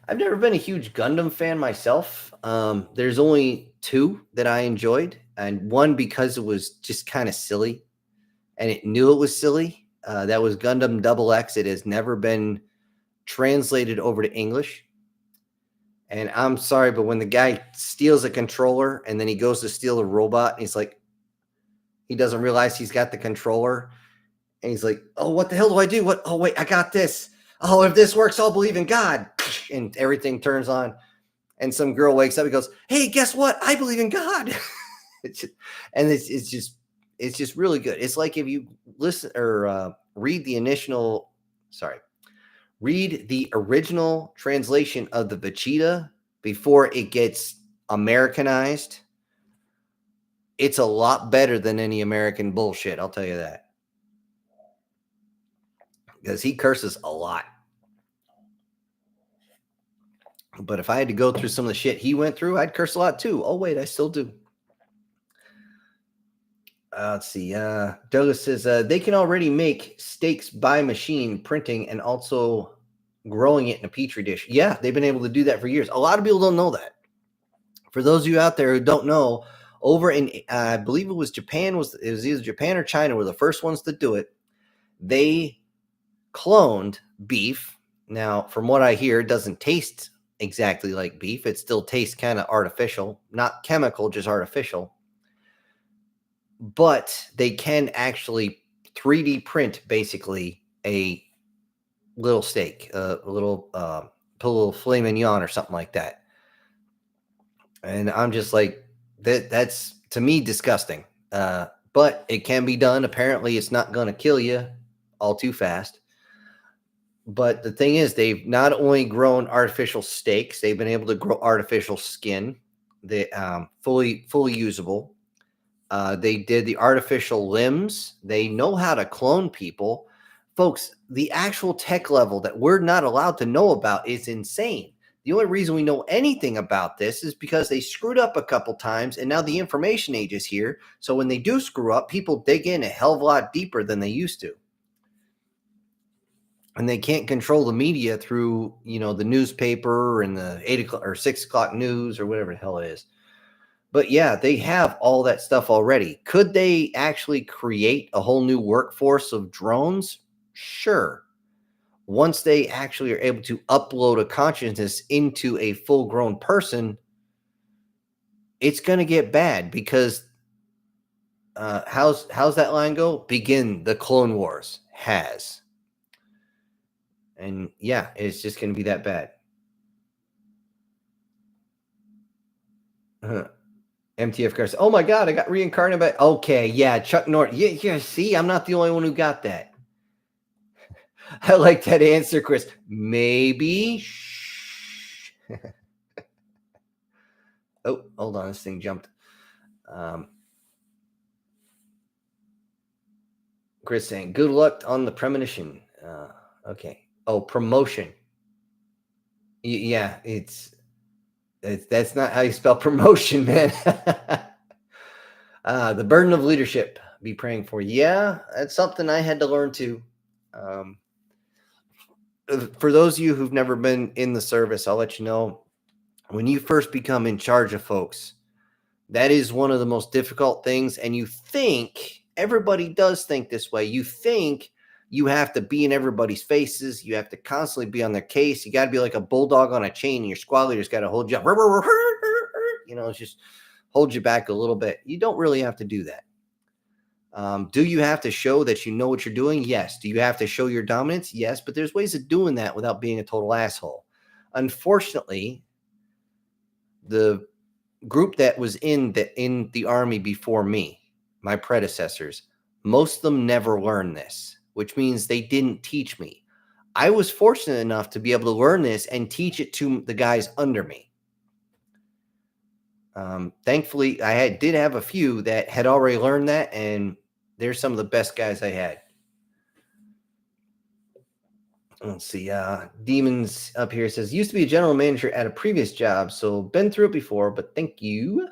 I've never been a huge Gundam fan myself. There's only two that I enjoyed, and one because it was just kind of silly, and it knew it was silly. That was Gundam Double X. It has never been translated over to English. And I'm sorry, but when the guy steals a controller and then he goes to steal a robot, and he's like, he doesn't realize he's got the controller. And he's like, oh, what the hell do I do? What? Oh, wait, I got this. Oh, if this works, I'll believe in God. And everything turns on. And some girl wakes up and goes, hey, guess what? I believe in God. It's just really good. It's like if you listen or read the original translation of the Vegeta before it gets Americanized. It's a lot better than any American bullshit. I'll tell you that. Because he curses a lot. But if I had to go through some of the shit he went through, I'd curse a lot too. Oh, wait, I still do. Let's see. Douglas says they can already make steaks by machine printing and also growing it in a petri dish. Yeah, they've been able to do that for years. A lot of people don't know that. For those of you out there who don't know, over in I believe it was Japan, it was either Japan or China were the first ones to do it. They cloned beef. Now, from what I hear, it doesn't taste exactly like beef. It still tastes kind of artificial, not chemical, just artificial. But they can actually 3D print basically a little steak, put a little filet mignon or something like that. And I'm just like, that's to me disgusting. But it can be done. Apparently, it's not going to kill you all too fast. But the thing is, they've not only grown artificial steaks, they've been able to grow artificial skin. They fully usable. They did the artificial limbs. They know how to clone people. Folks, the actual tech level that we're not allowed to know about is insane. The only reason we know anything about this is because they screwed up a couple times, and now the information age is here. So when they do screw up, people dig in a hell of a lot deeper than they used to. And they can't control the media through, the newspaper and the 8 o'clock or 6 o'clock news or whatever the hell it is. But yeah, they have all that stuff already. Could they actually create a whole new workforce of drones? Sure. Once they actually are able to upload a consciousness into a full-grown person, it's going to get bad because how's that line go? Begin the Clone Wars has. And yeah, it's just going to be that bad. MTF Chris. Oh my God, I got reincarnated by. Okay, yeah, Chuck Norris. Yeah, see, I'm not the only one who got that. I like that answer, Chris. Maybe. Oh, hold on, this thing jumped. Chris saying, good luck on the premonition. Okay. Oh, promotion. Yeah, that's not how you spell promotion, man. The burden of leadership. Be praying for. Yeah, that's something I had to learn too. For those of you who've never been in the service, I'll let you know, when you first become in charge of folks, that is one of the most difficult things. And you think, everybody does think this way. You think you have to be in everybody's faces. You have to constantly be on their case. You got to be like a bulldog on a chain, and your squad leader's got to hold you up. It's just hold you back a little bit. You don't really have to do that. Do you have to show that you know what you're doing? Yes. Do you have to show your dominance? Yes. But there's ways of doing that without being a total asshole. Unfortunately, the group that was in the army before me, my predecessors, most of them never learned this, which means they didn't teach me. I was fortunate enough to be able to learn this and teach it to the guys under me. Thankfully, did have a few that had already learned that, and they're some of the best guys I had. Let's see. Demons up here says, used to be a general manager at a previous job, so been through it before, but thank you.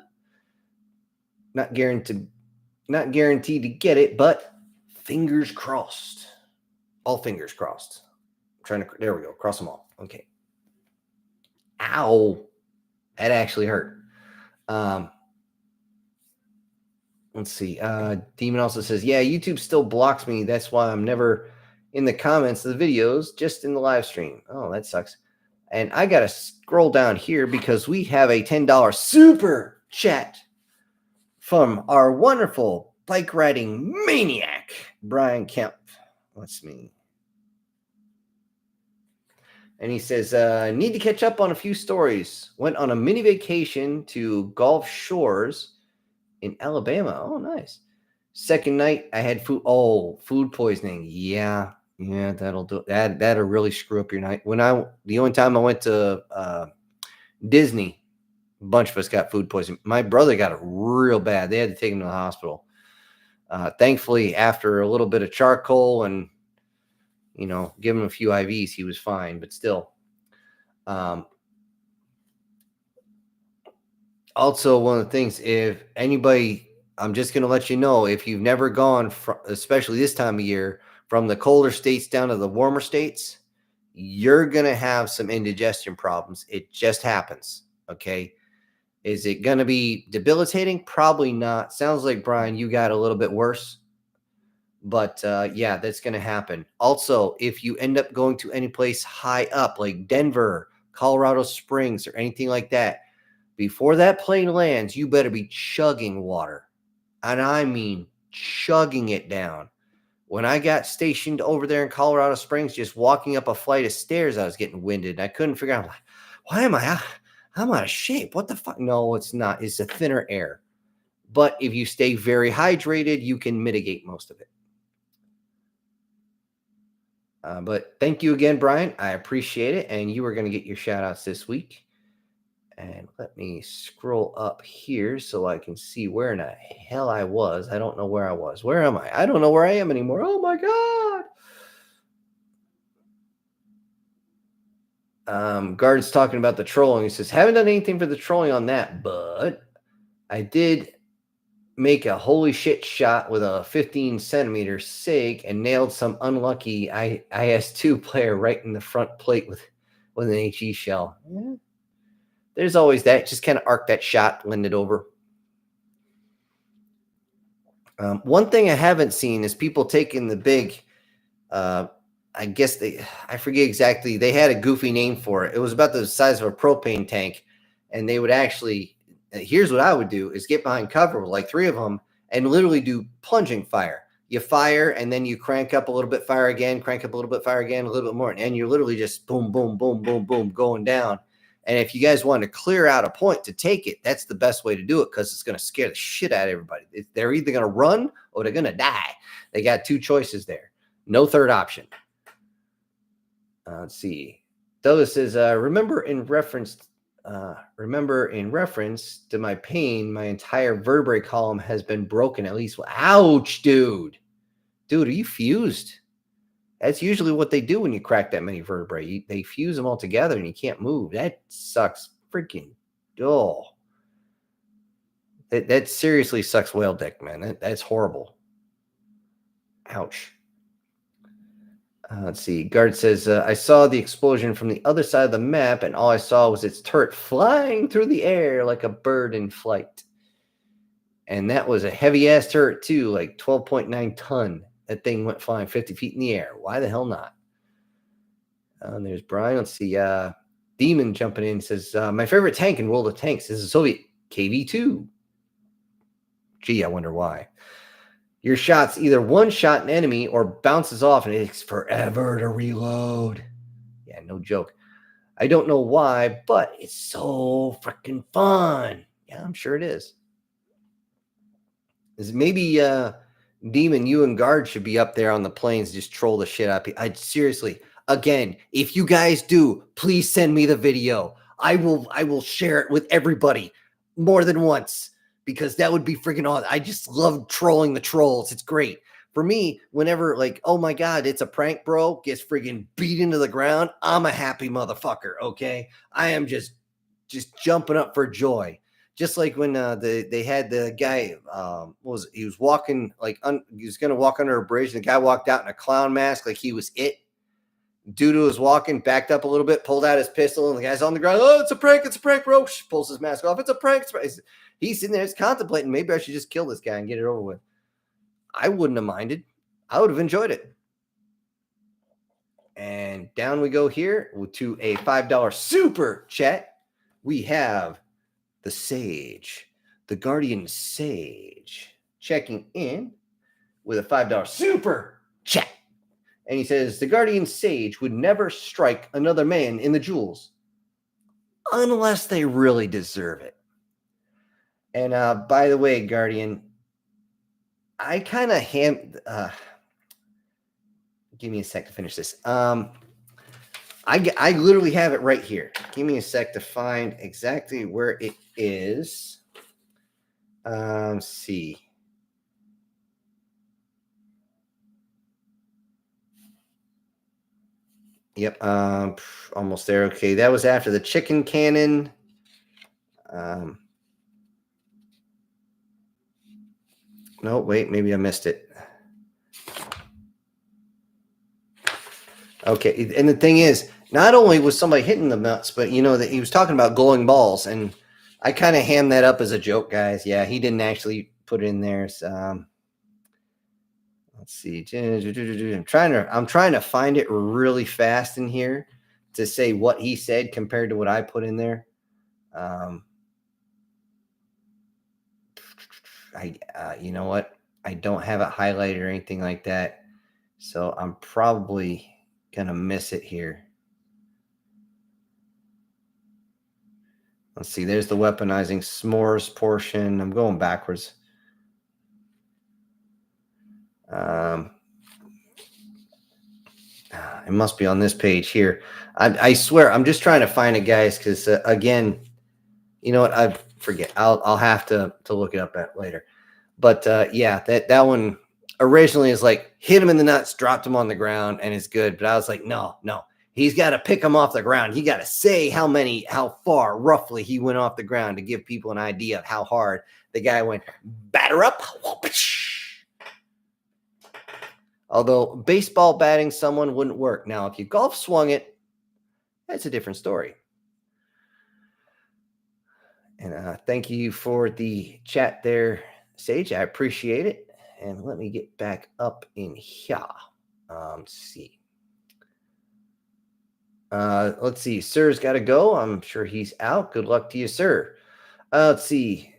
Not guaranteed to get it, but fingers crossed. All fingers crossed. There we go. Cross them all. Okay. Ow. That actually hurt. Let's see. Demon also says, yeah, YouTube still blocks me. That's why I'm never in the comments of the videos, just in the live stream. Oh, that sucks. And I got to scroll down here because we have a $10 super chat from our wonderful bike riding maniac, Brian Kemp. Let's see. And he says, need to catch up on a few stories. Went on a mini vacation to Gulf Shores in Alabama. Oh, nice. Second night, I had food poisoning. Yeah, that'll do it. That'll really screw up your night. The only time I went to Disney, a bunch of us got food poisoning. My brother got it real bad. They had to take him to the hospital. Thankfully, after a little bit of charcoal and give him a few IVs, he was fine. But still, also one of the things, if anybody, I'm just going to let you know, if you've never gone, especially this time of year, from the colder states down to the warmer states, you're going to have some indigestion problems. It just happens. Okay. Is it going to be debilitating? Probably not. Sounds like, Brian, you got a little bit worse. But yeah, that's going to happen. Also, if you end up going to any place high up like Denver, Colorado Springs, or anything like that, before that plane lands, you better be chugging water. And I mean chugging it down. When I got stationed over there in Colorado Springs, just walking up a flight of stairs, I was getting winded. I couldn't figure out, why am I'm out of shape. What the fuck? No, it's not. It's a thinner air. But if you stay very hydrated, you can mitigate most of it. But thank you again, Brian. I appreciate it. And you are going to get your shout outs this week. And let me scroll up here so I can see where in the hell I was. I don't know where I was. Where am I? I don't know where I am anymore. Oh my God. Guard's talking about the trolling. He says, haven't done anything for the trolling on that, but I did make a holy shit shot with a 15 centimeter SIG and nailed some unlucky IS2 player right in the front plate with an HE shell. Yeah. There's always that. Just kind of arc that shot, lend it over. One thing I haven't seen is people taking the big, I forget exactly. They had a goofy name for it. It was about the size of a propane tank. And they would actually, here's what I would do, is get behind cover with like 3 of them and literally do plunging fire. You fire and then you crank up a little bit, fire again, crank up a little bit, fire again, a little bit more. And you're literally just boom, boom, boom, boom, boom, going down. And if you guys want to clear out a point to take it, that's the best way to do it because it's going to scare the shit out of everybody. They're either going to run or they're going to die. They got 2 choices there. No third option. Let's see. Douglas says, remember in reference to my pain, my entire vertebrae column has been broken at least. Ouch, dude. Dude, are you fused? That's usually what they do when you crack that many vertebrae. They fuse them all together and you can't move. That sucks freaking dull. That seriously sucks whale dick, man. That's horrible. Ouch. Let's see. Guard says, I saw the explosion from the other side of the map, and all I saw was its turret flying through the air like a bird in flight. And that was a heavy-ass turret, too, like 12.9 ton. That thing went flying 50 feet in the air. Why the hell not? And there's Brian. Let's see. Demon jumping in says, my favorite tank in World of Tanks is a Soviet KV-2. Gee, I wonder why. Your shot's either one-shot an enemy or bounces off and it takes forever to reload. Yeah, no joke. I don't know why, but it's so freaking fun. Yeah, I'm sure it is. Maybe Demon, you and Guard should be up there on the plains, just troll the shit out of people. Seriously, again, if you guys do, please send me the video. I will share it with everybody. more than once because that would be freaking awesome. I just love trolling the trolls. It's great. For me, whenever like, oh my God, it's a prank, bro, gets freaking beat into the ground, I'm a happy motherfucker. Okay. I am just jumping up for joy. Just like when they had the guy, he was walking like he was gonna walk under a bridge, and the guy walked out in a clown mask like he was it. Dude who was walking backed up a little bit, pulled out his pistol, and the guy's on the ground. Oh, it's a prank, bro. Pulls his mask off. It's a prank. He's sitting there, he's contemplating. Maybe I should just kill this guy and get it over with. I wouldn't have minded. I would have enjoyed it. And down we go here to a $5 super chat. We have the Sage, the Guardian Sage, checking in with a $5 super chat. And he says, the Guardian Sage would never strike another man in the jewels unless they really deserve it. And by the way, Guardian, I kind of give me a sec to finish this. I literally have it right here. Give me a sec to find exactly where it is. Let's see. Yep, almost there. Okay, that was after the chicken cannon. No, wait, maybe I missed it. Okay, and the thing is, not only was somebody hitting the nuts, but you know that he was talking about glowing balls, and I kind of hammed that up as a joke, guys. Yeah, he didn't actually put it in there. So, let's see. I'm trying to find it really fast in here to say what he said compared to what I put in there. You know what? I don't have it highlighted or anything like that, so I'm probably gonna miss it here. Let's see. There's the weaponizing s'mores portion. I'm going backwards. It must be on this page here. I swear, I'm just trying to find it, guys, because again, you know what? I forget. I'll have to look it up at later. But yeah, that one originally is like hit him in the nuts, dropped him on the ground, and it's good. But I was like, no. He's got to pick him off the ground. He got to say how far roughly he went off the ground to give people an idea of how hard the guy went. Batter up. Although baseball batting someone wouldn't work. Now, if you golf swung it, that's a different story. And thank you for the chat there, Sage. I appreciate it. And let me get back up in here. Let's see. Let's see. Sir's got to go. I'm sure he's out. Good luck to you, sir. Let's see.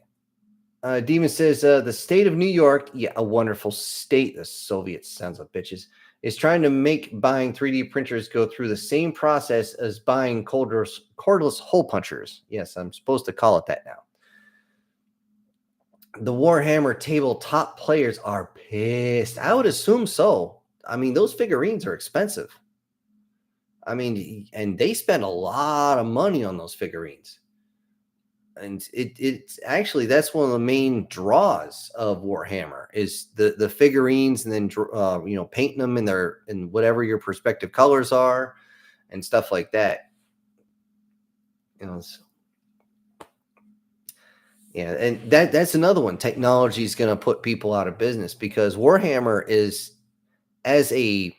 Demon says the state of New York, yeah, a wonderful state. The Soviet sons of bitches is trying to make buying 3D printers go through the same process as buying cordless hole punchers. Yes, I'm supposed to call it that now. The Warhammer tabletop players are pissed. I would assume so. I mean, those figurines are expensive. I mean, and they spend a lot of money on those figurines. And it's actually, that's one of the main draws of Warhammer is the figurines, and then painting them in whatever your perspective colors are and stuff like that. Yeah, and that's another one. Technology is going to put people out of business because Warhammer is as a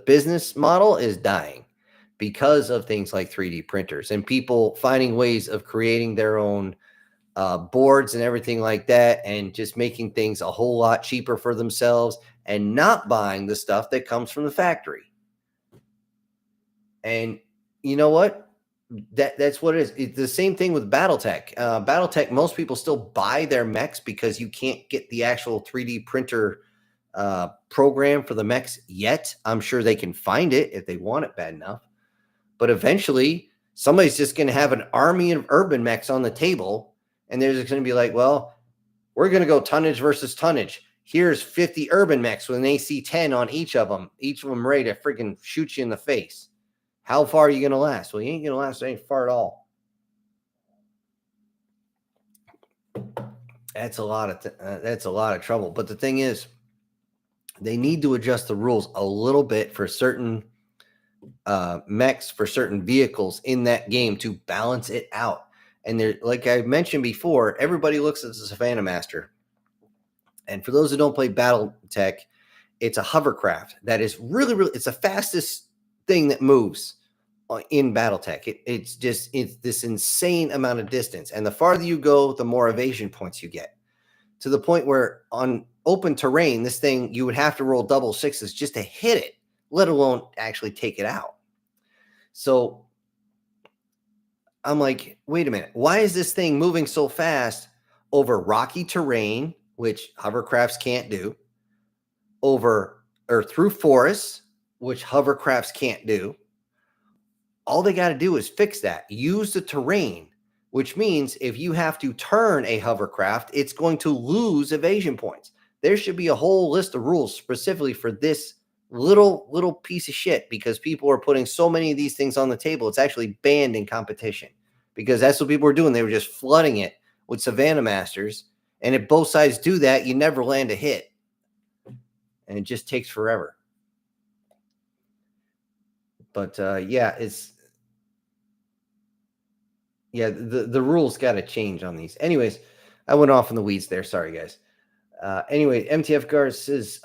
business model is dying because of things like 3D printers and people finding ways of creating their own boards and everything like that, and just making things a whole lot cheaper for themselves and not buying the stuff that comes from the factory. And you know what? That's what it is. It's the same thing with BattleTech. BattleTech, most people still buy their mechs because you can't get the actual 3D printer program for the mechs yet. I'm sure they can find it if they want it bad enough. But eventually, somebody's just going to have an army of urban mechs on the table, and they're just going to be like, well, we're going to go tonnage versus tonnage. Here's 50 urban mechs with an AC 10 on each of them ready to freaking shoot you in the face. How far are you going to last? Well, you ain't going to last any far at all. That's a lot of that's a lot of trouble. But the thing is, they need to adjust the rules a little bit for certain mechs, for certain vehicles in that game to balance it out. And there, like I mentioned before, everybody looks at the Savannah Master. And for those who don't play BattleTech, it's a hovercraft that is really, really, it's the fastest thing that moves in BattleTech. It's this insane amount of distance. And the farther you go, the more evasion points you get, to the point where on open terrain, this thing, you would have to roll double sixes just to hit it, let alone actually take it out. So I'm like, wait a minute, why is this thing moving so fast over rocky terrain, which hovercrafts can't do, over or through forests, which hovercrafts can't do? All they got to do is fix that. Use the terrain, which means if you have to turn a hovercraft, it's going to lose evasion points. There should be a whole list of rules specifically for this little piece of shit, because people are putting so many of these things on the table. It's actually banned in competition, because that's what people were doing. They were just flooding it with Savannah Masters. And if both sides do that, you never land a hit. And it just takes forever. But yeah, the rules got to change on these. Anyways, I went off in the weeds there. Sorry, guys. Anyway, MTF Guard says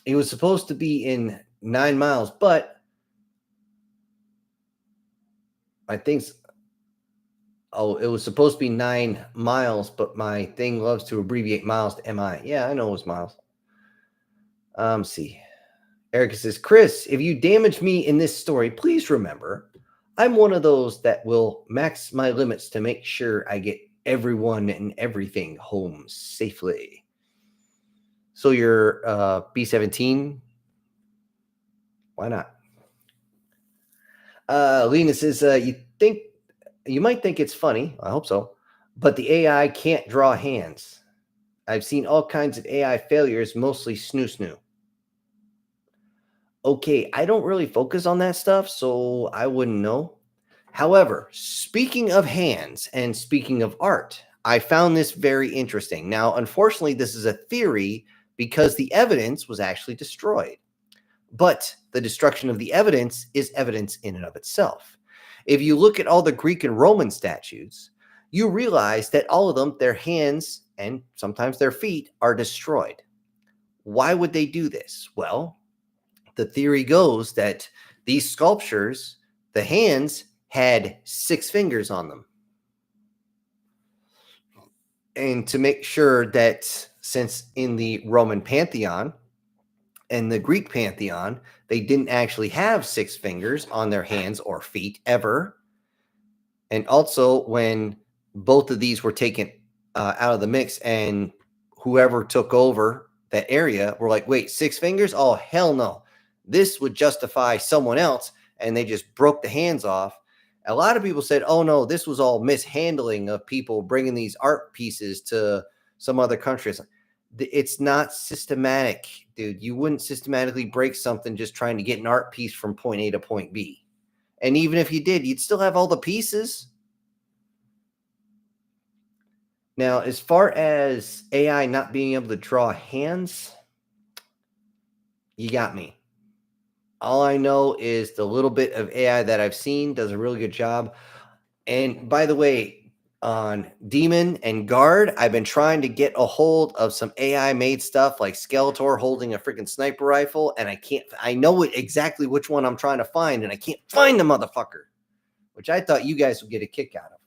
it was supposed to be in 9 miles, but I think it was supposed to be 9 miles, but my thing loves to abbreviate miles to MI. Yeah, I know it was miles. See. Erica says, Chris, if you damage me in this story, please remember, I'm one of those that will max my limits to make sure I get everyone and everything home safely. So you're B-17? Why not? Lena says, you might think it's funny. I hope so. But the AI can't draw hands. I've seen all kinds of AI failures, mostly snoo. Okay, I don't really focus on that stuff, so I wouldn't know. However, speaking of hands and speaking of art, I found this very interesting. Now, unfortunately, this is a theory because the evidence was actually destroyed. But the destruction of the evidence is evidence in and of itself. If you look at all the Greek and Roman statues, you realize that all of them, their hands and sometimes their feet, are destroyed. Why would they do this? Well, the theory goes that these sculptures, the hands, had 6 fingers on them. And to make sure that, since in the Roman pantheon and the Greek pantheon, they didn't actually have 6 fingers on their hands or feet ever. And also, when both of these were taken out of the mix and whoever took over that area were like, wait, 6 fingers? Oh, hell no. This would justify someone else. And they just broke the hands off. A lot of people said, oh, no, this was all mishandling of people bringing these art pieces to some other countries. It's not systematic, dude. You wouldn't systematically break something just trying to get an art piece from point A to point B. And even if you did, you'd still have all the pieces. Now, as far as AI not being able to draw hands, you got me. All I know is the little bit of AI that I've seen does a really good job. And by the way, on Demon and Guard, I've been trying to get a hold of some AI made stuff like Skeletor holding a freaking sniper rifle, and I know exactly which one I'm trying to find, and I can't find the motherfucker, which I thought you guys would get a kick out of.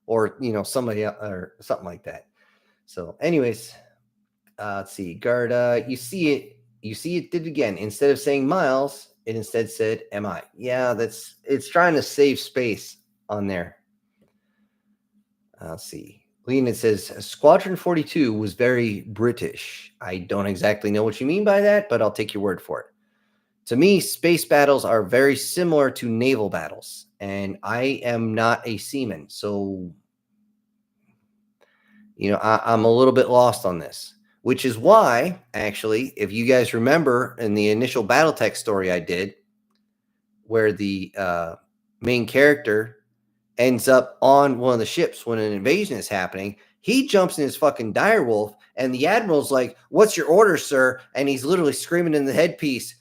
Or, somebody or something like that. So anyways, let's see. Guard, you see it did it again. Instead of saying miles, it instead said MI. Yeah, it's trying to save space on there. Let's see. Lena says Squadron 42 was very British. I don't exactly know what you mean by that, but I'll take your word for it. To me, space battles are very similar to naval battles, and I am not a seaman, so I'm a little bit lost on this, which is why, actually, if you guys remember in the initial BattleTech story I did, where the main character ends up on one of the ships when an invasion is happening. He jumps in his fucking direwolf, and the admiral's like, "What's your order, sir?" And he's literally screaming in the headpiece,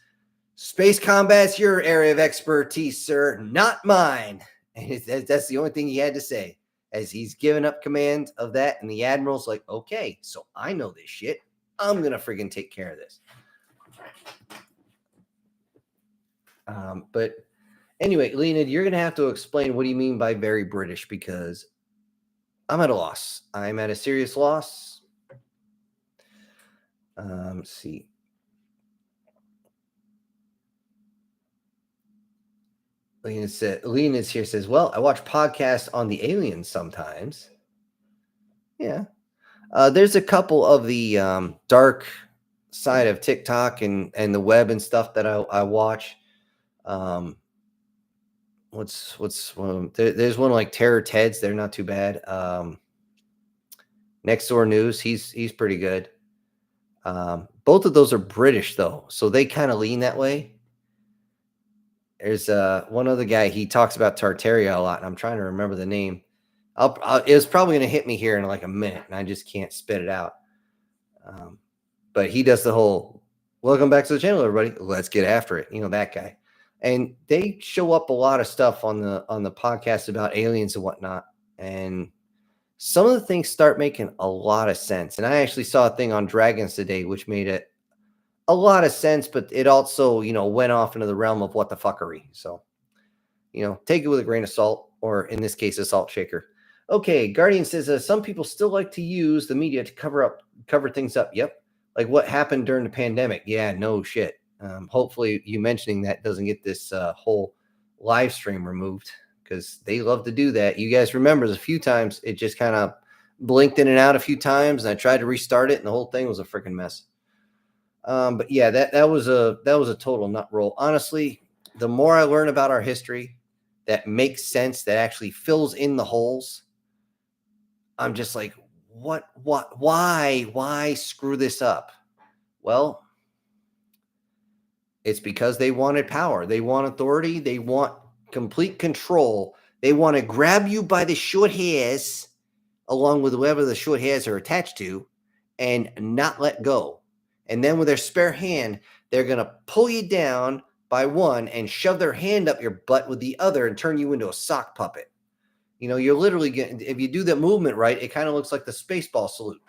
"Space combat's your area of expertise, sir, not mine." And that's the only thing he had to say, as he's giving up command of that. And the admiral's like, "Okay, so I know this shit. I'm gonna friggin' take care of this." But anyway, Leonid, you're gonna have to explain what do you mean by very British, because I'm at a loss. I'm at a serious loss. Let's see. Leonid here says, "Well, I watch podcasts on the aliens sometimes." Yeah. There's a couple of the dark side of TikTok and the web and stuff that I watch. What's one? There's one like Terror Ted's. They're not too bad. Next Door News. He's pretty good. Both of those are British though, so they kind of lean that way. There's one other guy. He talks about Tartaria a lot, and I'm trying to remember the name. It's probably going to hit me here in like a minute, and I just can't spit it out. But he does the whole "Welcome back to the channel, everybody. Let's get after it." You know, that guy. And they show up a lot of stuff on the podcast about aliens and whatnot. And some of the things start making a lot of sense. And I actually saw a thing on dragons today, which made it a lot of sense, but it also, went off into the realm of what the fuckery. So, take it with a grain of salt, or in this case, a salt shaker. Okay, Guardian says some people still like to use the media to cover things up. Yep, like what happened during the pandemic. Yeah, no shit. Hopefully, you mentioning that doesn't get this whole live stream removed, because they love to do that. You guys remember a few times it just kind of blinked in and out a few times, and I tried to restart it, and the whole thing was a freaking mess. But yeah, that was a total nut roll. Honestly, the more I learn about our history that makes sense, that actually fills in the holes, I'm just like, why screw this up? Well, it's because they wanted power. They want authority. They want complete control. They want to grab you by the short hairs, along with whoever the short hairs are attached to, and not let go. And then with their spare hand, they're going to pull you down by one and shove their hand up your butt with the other and turn you into a sock puppet. You're literally getting, if you do the movement right, it kind of looks like the Spaceball salute.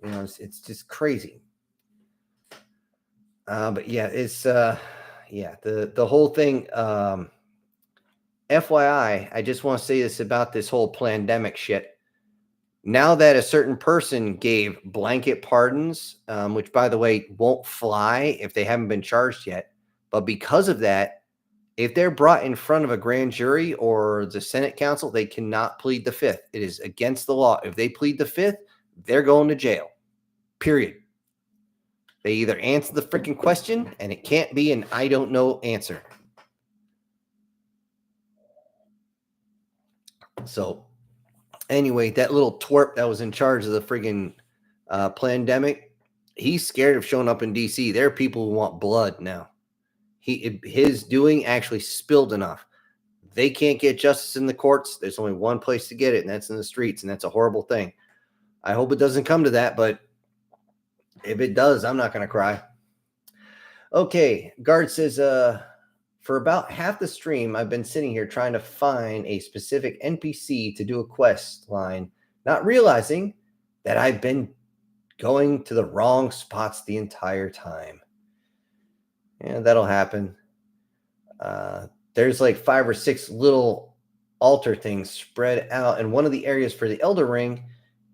It's just crazy. But yeah, it's the whole thing. FYI, I just want to say this about this whole pandemic shit. Now that a certain person gave blanket pardons, which by the way won't fly if they haven't been charged yet, but because of that, if they're brought in front of a grand jury or the Senate council, they cannot plead the fifth. It is against the law. If they plead the fifth, they're going to jail. Period. They either answer the freaking question, and it can't be an "I don't know" answer. So anyway, that little twerp that was in charge of the friggin' pandemic, he's scared of showing up in DC. There are people who want blood now. His doing actually spilled enough. They can't get justice in the courts. There's only one place to get it, and that's in the streets, and that's a horrible thing. I hope it doesn't come to that, but if it does, I'm not going to cry. Okay, Guard says, for about half the stream, I've been sitting here trying to find a specific NPC to do a quest line, not realizing that I've been going to the wrong spots the entire time. Yeah, that'll happen. There's like 5 or 6 little altar things spread out in one of the areas for the Elder Ring,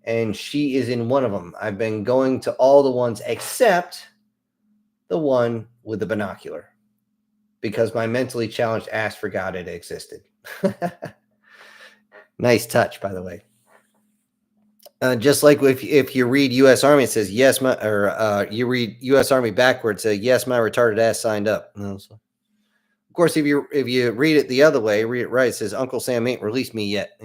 and she is in one of them. I've been going to all the ones except the one with the binocular, because my mentally challenged ass forgot it existed. Nice touch, by the way. Just like if you read U.S. Army, it says yes, you read U.S. Army backwards, say yes, my retarded ass signed up. So, of course, if you read it the other way, read it right, it says Uncle Sam ain't released me yet.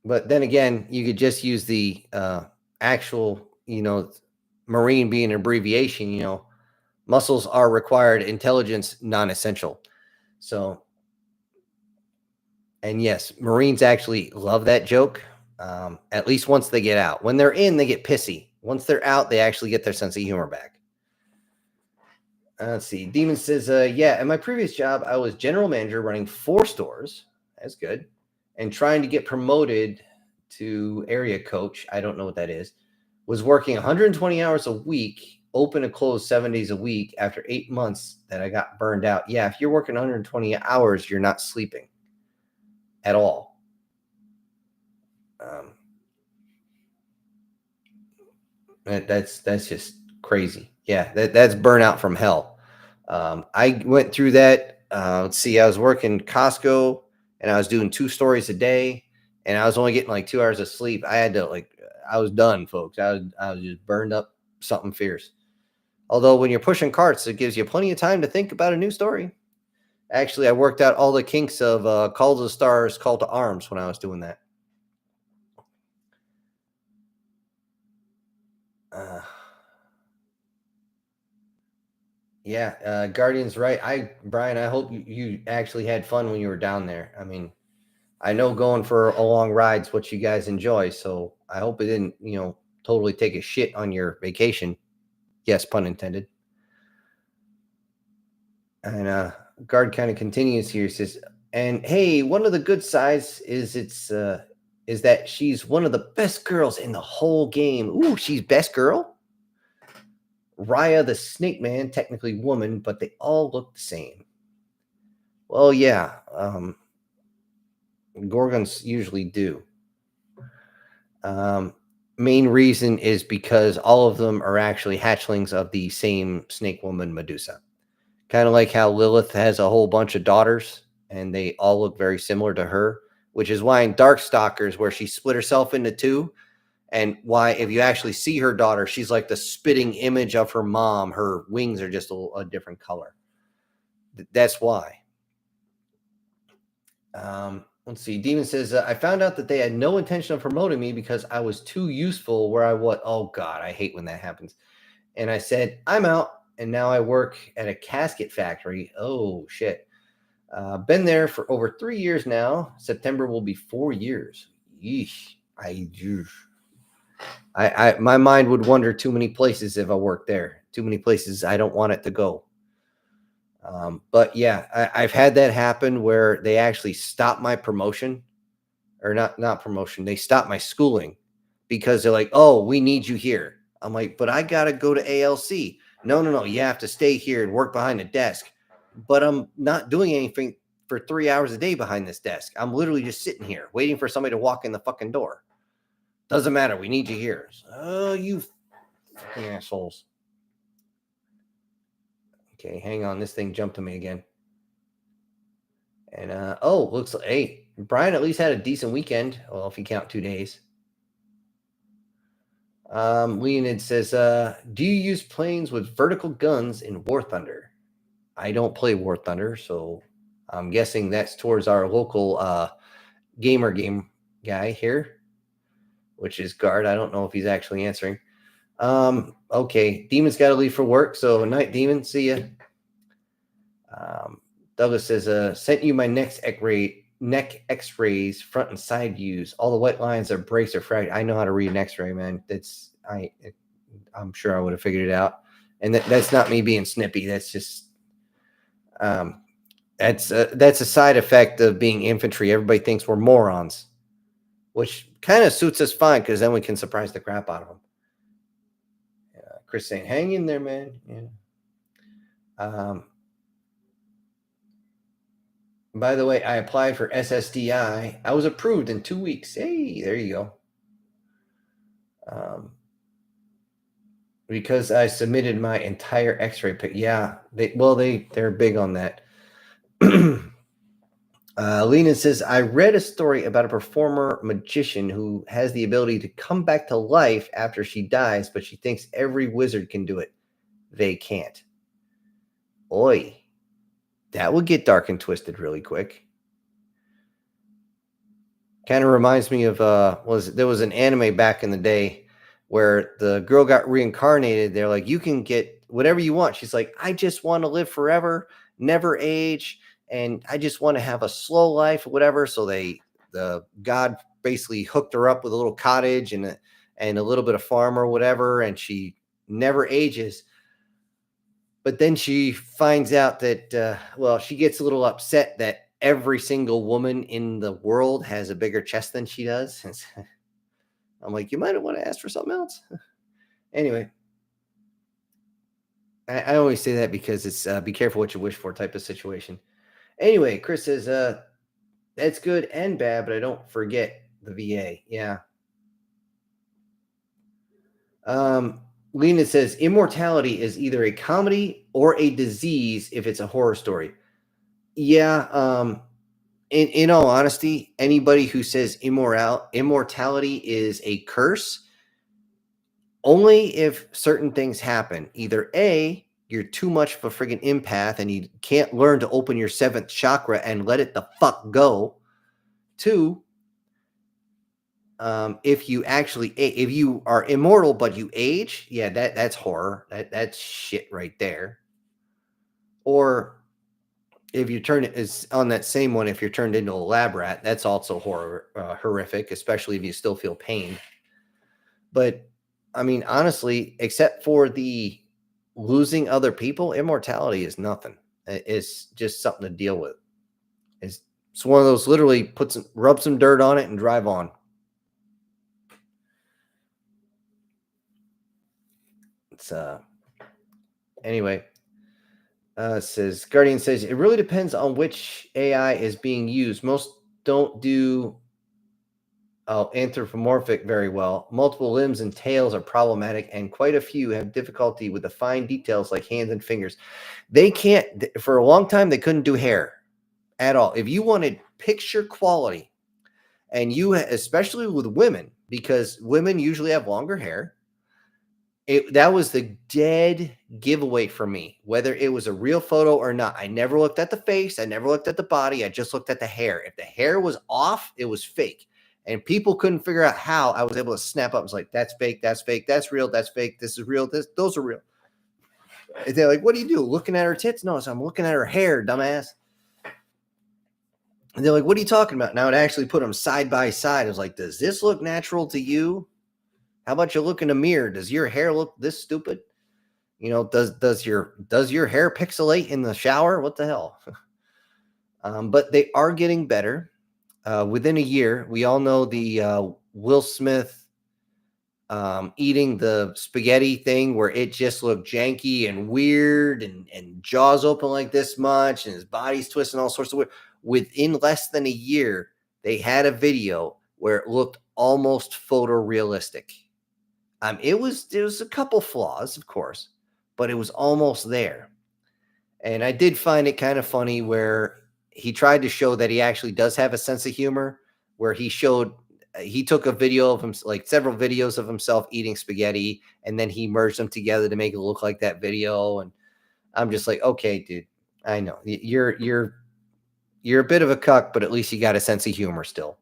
But then again, you could just use the actual, Marine being an abbreviation. Muscles are required, intelligence non-essential. So, and yes, Marines actually love that joke. At least once they get out. When they're in, they get pissy. Once they're out, they actually get their sense of humor back. Let's see. Demon says, yeah, at my previous job, I was general manager running 4 stores. That's good. And trying to get promoted to area coach. I don't know what that is. Was working 120 hours a week, open and close 7 days a week. After 8 months that I got burned out. Yeah, if you're working 120 hours, you're not sleeping at all. That's just crazy. Yeah, that's burnout from hell. I went through that. Let's see, I was working Costco and I was doing 2 stories a day, and I was only getting like 2 hours of sleep. I had to I was done, folks. I was just burned up something fierce. Although when you're pushing carts, it gives you plenty of time to think about a new story. Actually, I worked out all the kinks of Call to the Stars, Call to Arms when I was doing that. Yeah, Guardian's right. Brian, I hope you actually had fun when you were down there. I mean, I know going for a long ride's what you guys enjoy, so I hope it didn't, totally take a shit on your vacation. Yes, pun intended. And Guard kind of continues here. He says, and hey, one of the good sides is is that she's one of the best girls in the whole game. Ooh, she's best girl? Raya the Snake Man, technically woman, but they all look the same. Well, yeah, Gorgons usually do. Main reason is because all of them are actually hatchlings of the same snake woman Medusa. Kind of like how Lilith has a whole bunch of daughters and they all look very similar to her, which is why in Darkstalkers, where she split herself into 2, and why if you actually see her daughter, she's like the spitting image of her mom. Her wings are just a different color. That's why. Let's see. Demon says, I found out that they had no intention of promoting me because I was too useful where I was. Oh, God, I hate when that happens. And I said, I'm out. And now I work at a casket factory. Oh, shit. Been there for over 3 years now. September will be 4 years. Yeesh. My mind would wander too many places if I worked there. Too many places I don't want it to go. But yeah, I've had that happen where they actually stop my promotion, or not promotion. They stop my schooling because they're like, "Oh, we need you here." I'm like, "But I gotta go to ALC." No. You have to stay here and work behind the desk. But I'm not doing anything for 3 hours a day behind this desk. I'm literally just sitting here waiting for somebody to walk in the fucking door. Doesn't matter. We need you here. Oh, you fucking assholes. Okay, hang on. This thing jumped to me again. And looks like, hey, Brian at least had a decent weekend. Well, if you count 2 days. Leonid says, do you use planes with vertical guns in War Thunder? I don't play War Thunder, so I'm guessing that's towards our local gamer game guy here, which is Guard. I don't know if he's actually answering. Okay, Demon's got to leave for work, so night, Demon. See ya. Douglas says, sent you my neck X-rays, front and side views. All the white lines are breaks or fractured. I know how to read an X-ray, man. I'm sure I would have figured it out. And that's not me being snippy. That's just that's a side effect of being infantry. Everybody thinks we're morons, which kind of suits us fine because then we can surprise the crap out of them. Chris saying, "Hang in there, man." Yeah. By the way, I applied for SSDI. I was approved in 2 weeks. Hey, there you go. Because I submitted my entire X-ray pic. Yeah, they're big on that. Lena says, I read a story about a performer magician who has the ability to come back to life after she dies, but she thinks every wizard can do it. They can't. Oi, that would get dark and twisted really quick. Kind of reminds me of there was an anime back in the day where the girl got reincarnated. They're like, you can get whatever you want. She's like, I just want to live forever, never age, and I just want to have a slow life or whatever. So the god basically hooked her up with a little cottage and a little bit of farm or whatever, and she never ages. But then she finds out that, she gets a little upset that every single woman in the world has a bigger chest than she does. I'm like, you might want to ask for something else. Anyway, I always say that because it's be careful what you wish for type of situation. Anyway, Chris says, that's good and bad, but I don't forget the VA. Yeah. Lena says, immortality is either a comedy or a disease if it's a horror story. Yeah. In all honesty, anybody who says immortality is a curse, only if certain things happen. Either A, you're too much of a friggin' empath and you can't learn to open your seventh chakra and let it the fuck go. Two, if you are immortal but you age, yeah, that's horror. That's shit right there. Or if you turn is on that same one, if you're turned into a lab rat, that's also horrific, especially if you still feel pain. But I mean, honestly, except for the losing other people, immortality is nothing. It's just something to deal with. It's one of those literally rub some dirt on it and drive on. It's anyway. Says Guardian says it really depends on which AI is being used. Most don't do anthropomorphic very well. Multiple limbs and tails are problematic, and quite a few have difficulty with the fine details like hands and fingers. They can't, for a long time, they couldn't do hair at all. If you wanted picture quality, and especially with women, because women usually have longer hair, that was the dead giveaway for me, whether it was a real photo or not. I never looked at the face. I never looked at the body. I just looked at the hair. If the hair was off, it was fake. And people couldn't figure out how. I was able to snap up. I was like, that's fake. That's fake. That's real. That's fake. This is real. Those are real. And they're like, what do you do? Looking at her tits? No, so I'm looking at her hair, dumbass. And they're like, what are you talking about? Now it actually put them side by side. I was like, does this look natural to you? How about you look in the mirror? Does your hair look this stupid? You know, does your hair pixelate in the shower? What the hell? But they are getting better. Within a year, we all know the Will Smith eating the spaghetti thing where it just looked janky and weird and jaws open like this much and his body's twisting all sorts of weird. Within less than a year, they had a video where it looked almost photorealistic. It was a couple flaws, of course, but it was almost there. And I did find it kind of funny where he tried to show that he actually does have a sense of humor, where he took a video of him, like several videos of himself eating spaghetti, and then he merged them together to make it look like that video. And I'm just like, okay, dude, I know you're a bit of a cuck, but at least you got a sense of humor still.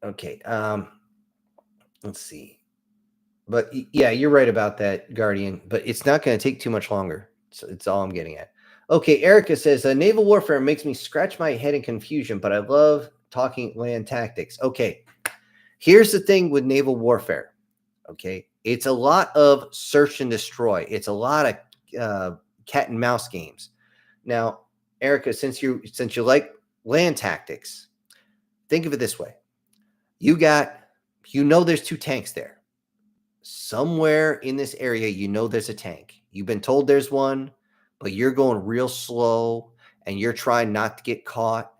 Okay. Let's see. But yeah, you're right about that, Guardian. But it's not going to take too much longer. So it's all I'm getting at. Okay, Erica says, naval warfare makes me scratch my head in confusion, but I love talking land tactics. Okay, here's the thing with naval warfare. Okay, it's a lot of search and destroy. It's a lot of cat and mouse games. Now, Erica, since you like land tactics, think of it this way. There's two tanks there. Somewhere in this area, there's a tank. You've been told there's one, but you're going real slow and you're trying not to get caught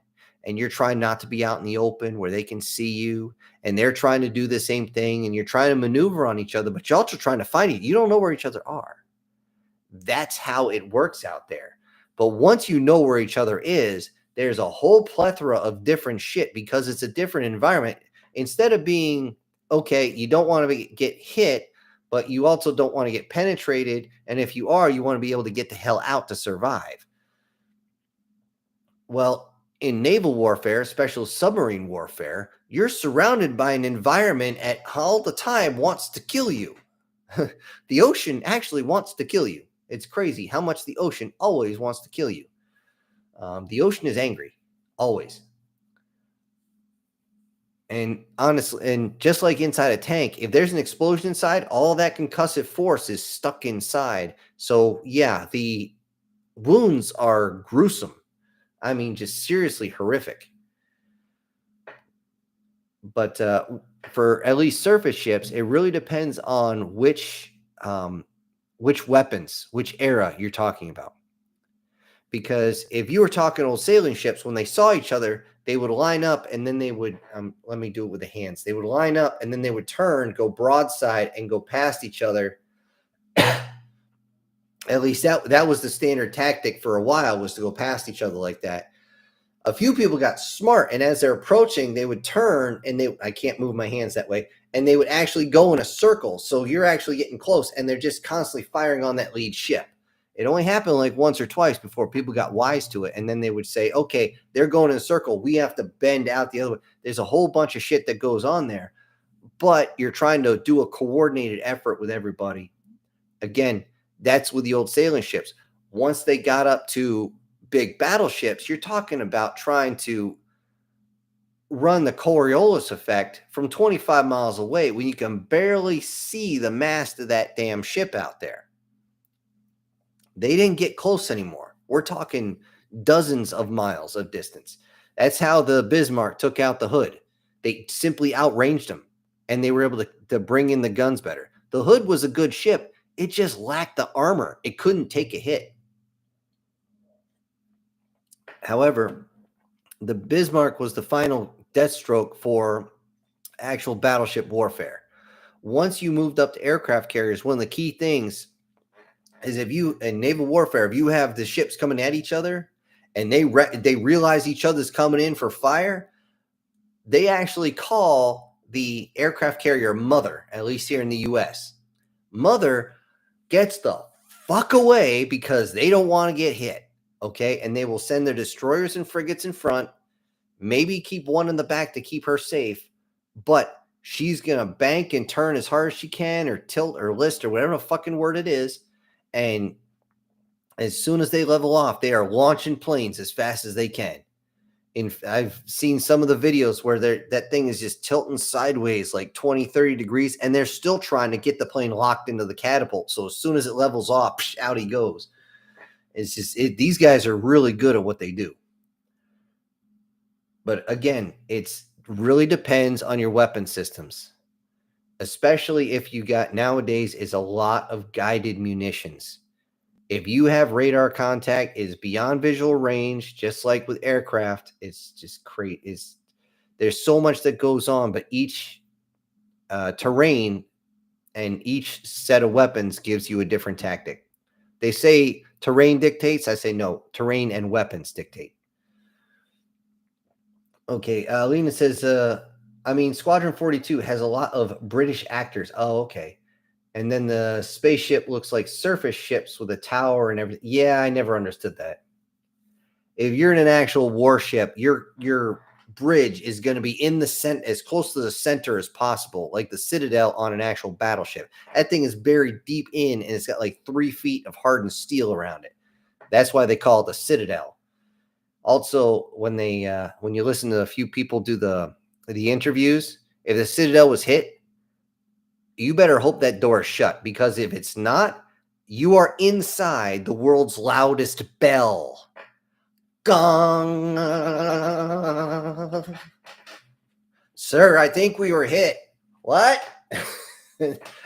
and you're trying not to be out in the open where they can see you and they're trying to do the same thing and you're trying to maneuver on each other, but you're also trying to find it. You don't know where each other are. That's how it works out there. But once you know where each other is, there's a whole plethora of different shit because it's a different environment. Instead of being, okay, you don't want to get hit, but you also don't want to get penetrated. And if you are, you want to be able to get the hell out to survive. Well, in naval warfare, special submarine warfare, you're surrounded by an environment at all the time wants to kill you. The ocean actually wants to kill you. It's crazy how much the ocean always wants to kill you. The ocean is angry, always. And honestly, and just like inside a tank, if there's an explosion inside, all that concussive force is stuck inside. So, yeah, the wounds are gruesome. I mean, just seriously horrific. But for at least surface ships, it really depends on which weapons, which era you're talking about. Because if you were talking old sailing ships, when they saw each other, they would line up and then they would, let me do it with the hands. They would line up and then they would turn, go broadside and go past each other. At least that was the standard tactic for a while, was to go past each other like that. A few people got smart, and as they're approaching, they would turn and I can't move my hands that way, and they would actually go in a circle. So you're actually getting close and they're just constantly firing on that lead ship. It only happened like once or twice before people got wise to it. And then they would say, okay, they're going in a circle. We have to bend out the other way. There's a whole bunch of shit that goes on there, but you're trying to do a coordinated effort with everybody. Again, that's with the old sailing ships. Once they got up to big battleships, you're talking about trying to run the Coriolis effect from 25 miles away when you can barely see the mast of that damn ship out there. They didn't get close anymore. We're talking dozens of miles of distance. That's how the Bismarck took out the Hood. They simply outranged them, and they were able to bring in the guns better. The Hood was a good ship. It just lacked the armor. It couldn't take a hit. However, the Bismarck was the final death stroke for actual battleship warfare. Once you moved up to aircraft carriers, one of the key things is, if you in naval warfare, if you have the ships coming at each other and they realize each other's coming in for fire, they actually call the aircraft carrier Mother, at least here in the US. Mother gets the fuck away because they don't want to get hit, okay? And they will send their destroyers and frigates in front, maybe keep one in the back to keep her safe, but she's going to bank and turn as hard as she can, or tilt or list or whatever the fucking word it is. And as soon as they level off, they are launching planes as fast as they can. I've seen some of the videos where that thing is just tilting sideways like 20, 30 degrees, and they're still trying to get the plane locked into the catapult. So as soon as it levels off, out he goes. It's just, these guys are really good at what they do. But again, it's really depends on your weapon systems, especially if you got, nowadays is a lot of guided munitions. If you have radar contact is beyond visual range, just like with aircraft, it's just crazy. There's so much that goes on, but each terrain and each set of weapons gives you a different tactic. They say terrain dictates. I say no, terrain and weapons dictate. Okay, Lena says, Squadron 42 has a lot of British actors. Oh, okay. And then the spaceship looks like surface ships with a tower and everything. Yeah, I never understood that. If you're in an actual warship, your bridge is going to be in the center, as close to the center as possible, like the Citadel on an actual battleship. That thing is buried deep in, and it's got like 3 feet of hardened steel around it. That's why they call it the Citadel. Also, when you listen to a few people do the interviews, if the Citadel was hit, you better hope that door is shut, because if it's not, you are inside the world's loudest bell. Gong. Sir, I think we were hit. What?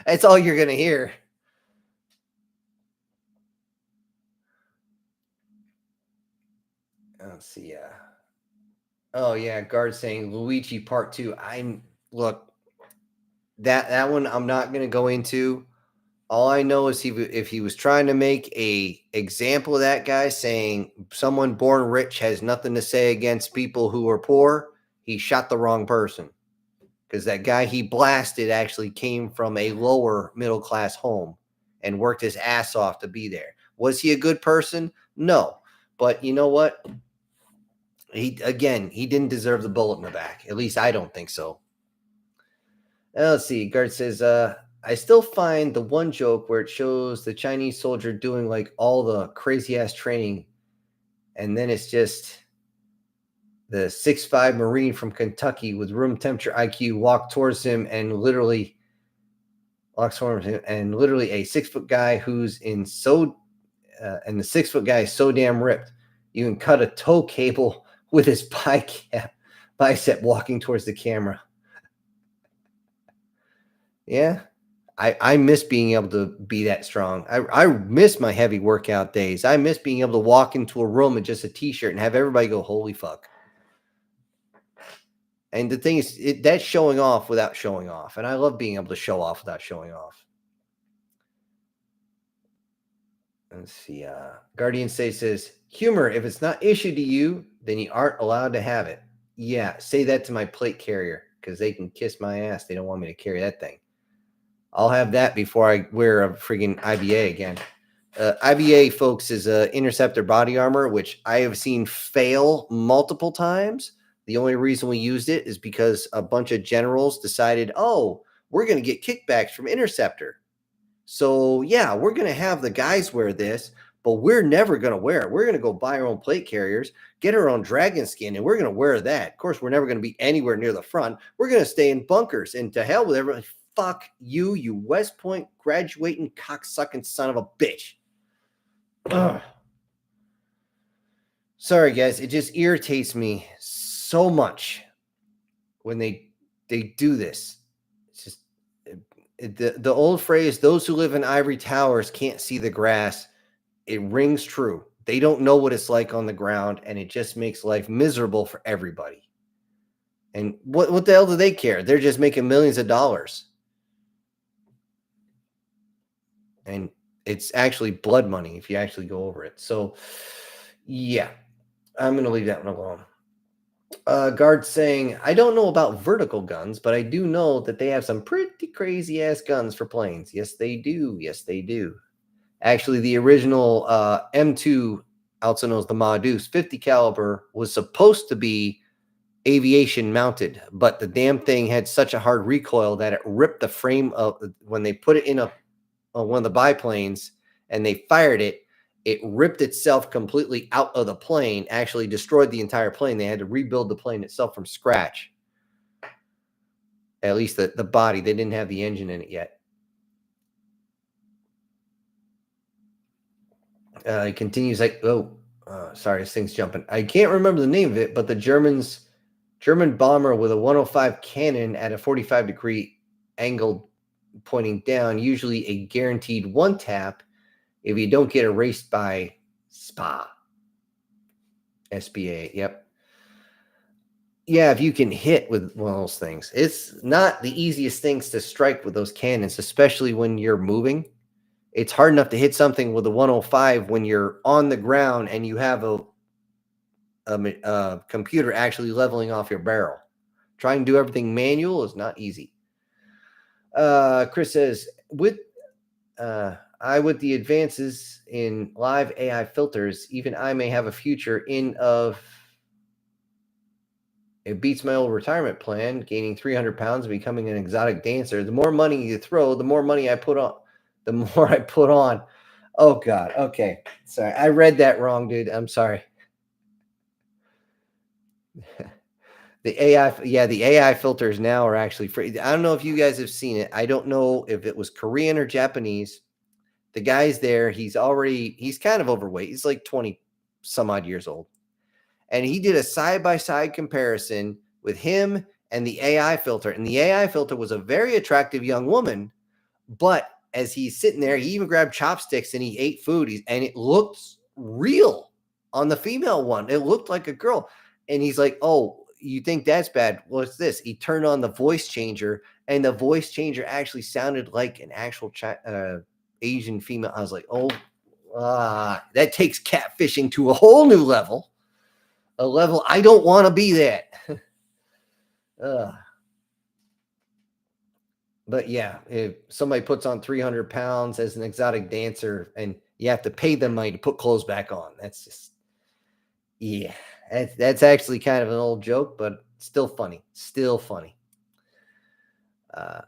That's all you're going to hear. Let's see. Oh, yeah. Guard saying Luigi Part 2. Look, that one I'm not going to go into. All I know is if he was trying to make a example of that guy, saying someone born rich has nothing to say against people who are poor, he shot the wrong person. Because that guy he blasted actually came from a lower middle class home and worked his ass off to be there. Was he a good person? No. But you know what? He didn't deserve the bullet in the back. At least I don't think so. Let's see. Gert says, I still find the one joke where it shows the Chinese soldier doing like all the crazy ass training, and then it's just the 6'5" Marine from Kentucky with room temperature IQ walk towards him and literally walks towards him, and literally a 6-foot guy who's in so and the 6-foot guy is so damn ripped, you can cut a tow cable with his bicep walking towards the camera. Yeah. I miss being able to be that strong. I miss my heavy workout days. I miss being able to walk into a room in just a t-shirt and have everybody go, holy fuck. And the thing is, that's showing off without showing off. And I love being able to show off without showing off. Let's see. Guardian says, humor, if it's not issued to you, then you aren't allowed to have it. Yeah, say that to my plate carrier because they can kiss my ass. They don't want me to carry that thing. I'll have that before I wear a friggin' IBA again. IBA, folks, is a interceptor body armor, which I have seen fail multiple times. The only reason we used it is because a bunch of generals decided, oh, we're going to get kickbacks from interceptor. So, yeah, we're going to have the guys wear this, but we're never going to wear it. We're going to go buy our own plate carriers, get our own dragon skin, and we're going to wear that. Of course, we're never going to be anywhere near the front. We're going to stay in bunkers, and to hell with everyone. Fuck you, you West Point graduating cocksucking son of a bitch. Ugh. Sorry, guys. It just irritates me so much when they do this. It's just the old phrase, those who live in ivory towers can't see the grass. It rings true. They don't know what it's like on the ground, and it just makes life miserable for everybody. And what the hell do they care? They're just making millions of dollars. And it's actually blood money if you actually go over it. So, yeah, I'm going to leave that one alone. Guard saying, I don't know about vertical guns, but I do know that they have some pretty crazy ass guns for planes. Yes, they do. Yes, they do. Actually, the original M2, also known as the Modus 50 caliber, was supposed to be aviation mounted, but the damn thing had such a hard recoil that it ripped the frame of when they put it in one of the biplanes and they fired it. It ripped itself completely out of the plane, actually destroyed the entire plane. They had to rebuild the plane itself from scratch. At least the body. They didn't have the engine in it yet. It continues like, sorry, this thing's jumping. I can't remember the name of it, but the German bomber with a 105 cannon at a 45-degree angle pointing down, usually a guaranteed one tap if you don't get erased by SBA. Yep. Yeah, if you can hit with one of those things. It's not the easiest things to strike with those cannons, especially when you're moving. It's hard enough to hit something with a 105 when you're on the ground and you have a computer actually leveling off your barrel. Trying to do everything manual is not easy. Chris says, with the advances in live AI filters, even I may have a future in of it beats my old retirement plan, gaining 300 pounds and becoming an exotic dancer. The more money you throw, the more money I put on. The more I put on. Oh, God. Okay. Sorry. I read that wrong, dude. I'm sorry. The AI filters now are actually free. I don't know if you guys have seen it. I don't know if it was Korean or Japanese. The guy's there. He's kind of overweight. He's like 20 some odd years old. And he did a side-by-side comparison with him and the AI filter. And the AI filter was a very attractive young woman. But as he's sitting there, he even grabbed chopsticks and he ate food. And it looked real on the female one. It looked like a girl. And he's like, oh, you think that's bad? What's this? He turned on the voice changer, and the voice changer actually sounded like an actual Asian female. I was like, oh, that takes catfishing to a whole new level. A level I don't want to be that. But yeah, if somebody puts on 300 pounds as an exotic dancer and you have to pay them money to put clothes back on, that's just, yeah, that's actually kind of an old joke, but still funny. Still funny.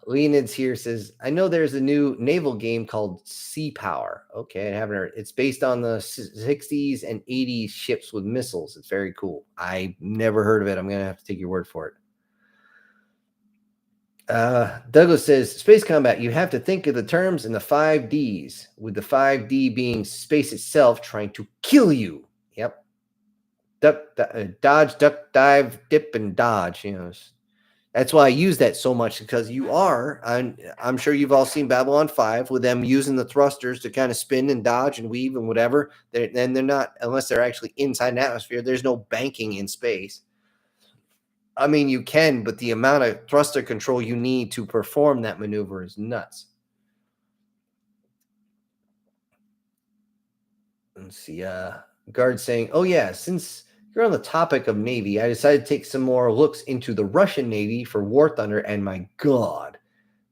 Leonids here says, I know there's a new naval game called Sea Power. Okay, I haven't heard. It's based on the 60s and 80s ships with missiles. It's very cool. I never heard of it. I'm going to have to take your word for it. Douglas says, space combat, you have to think of the terms in the 5Ds, with the 5D being space itself trying to kill you. Yep. Dodge, duck, dive, dip, and dodge. That's why I use that so much, because I'm sure you've all seen Babylon 5 with them using the thrusters to kind of spin and dodge and weave and whatever. They're not, unless they're actually inside an atmosphere, there's no banking in space. I mean, you can, but the amount of thruster control you need to perform that maneuver is nuts. Let's see. Guard saying, oh, yeah, since you're on the topic of Navy, I decided to take some more looks into the Russian Navy for War Thunder, and my God,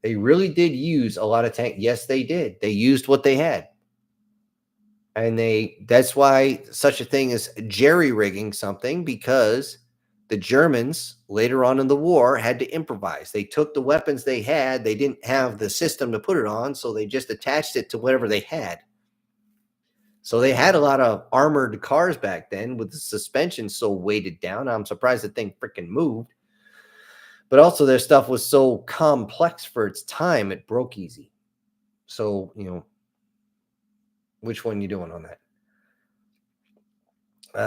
they really did use a lot of tank. Yes, they did. They used what they had. And that's why such a thing as jerry-rigging something, because the Germans later on in the war had to improvise. They took the weapons they had. They didn't have the system to put it on, so they just attached it to whatever they had. So they had a lot of armored cars back then with the suspension so weighted down. I'm surprised the thing freaking moved. But also their stuff was so complex for its time, it broke easy. So, which one you doing on that?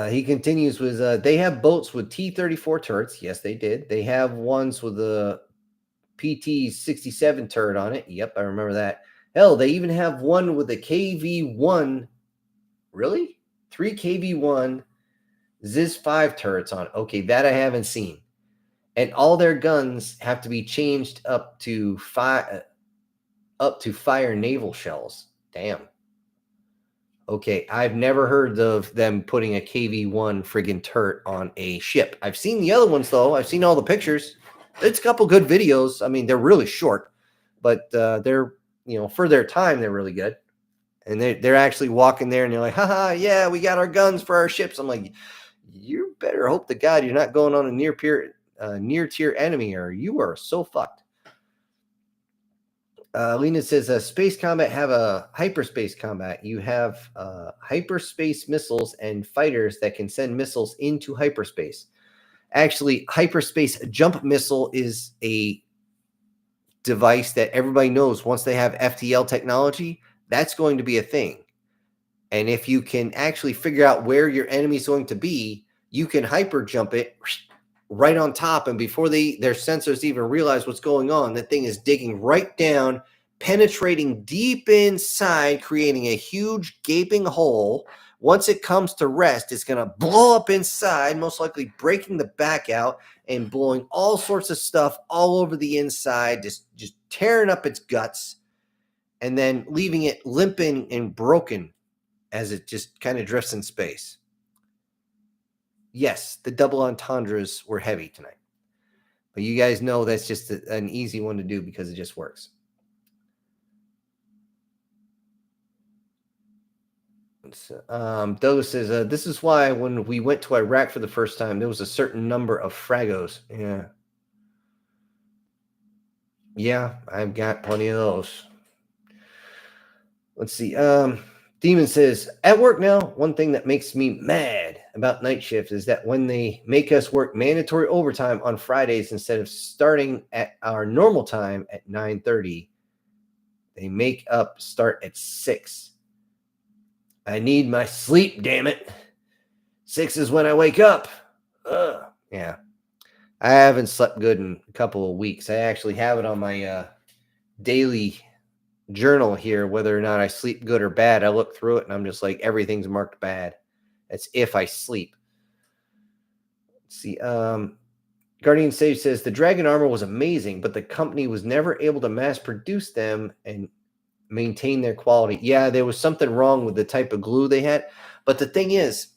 He continues with, they have boats with T-34 turrets. Yes, they did. They have ones with the PT-67 turret on it. Yep, I remember that. Hell, they even have one with the KV-1. Really? 3 KV-1 ZIS-5 turrets on it. Okay, that I haven't seen. And all their guns have to be changed up to fire naval shells. Damn. Okay, I've never heard of them putting a KV-1 friggin' turret on a ship. I've seen the other ones, though. I've seen all the pictures. It's a couple good videos. I mean, they're really short, but they're, for their time, they're really good. And they're actually walking there, and they're like, haha, yeah, we got our guns for our ships. I'm like, you better hope to God you're not going on a near-tier enemy, or you are so fucked. Lena says, space combat have a hyperspace combat. You have hyperspace missiles and fighters that can send missiles into hyperspace. Actually, hyperspace jump missile is a device that everybody knows once they have FTL technology, that's going to be a thing. And if you can actually figure out where your enemy is going to be, you can hyper jump it right on top, and before their sensors even realize what's going on, that thing is digging right down, penetrating deep inside, creating a huge gaping hole. Once it comes to rest, it's going to blow up inside, most likely breaking the back out and blowing all sorts of stuff all over the inside, just tearing up its guts, and then leaving it limping and broken as it just kind of drifts in space. Yes, the double entendres were heavy tonight. But you guys know that's just an easy one to do because it just works. Douglas says, this is why when we went to Iraq for the first time, there was a certain number of fragos. Yeah. Yeah, I've got plenty of those. Let's see. Demon says, at work now, one thing that makes me mad about night shift is that when they make us work mandatory overtime on Fridays instead of starting at our normal time at 9:30, they make up start at 6. I need my sleep, damn it. 6 is when I wake up. Yeah. I haven't slept good in a couple of weeks. I actually have it on my daily journal here, whether or not I sleep good or bad. I look through it and I'm just like, everything's marked bad. That's if I sleep. Let's see. Guardian Sage says the Dragon armor was amazing, but the company was never able to mass produce them and maintain their quality. Yeah, there was something wrong with the type of glue they had. But the thing is,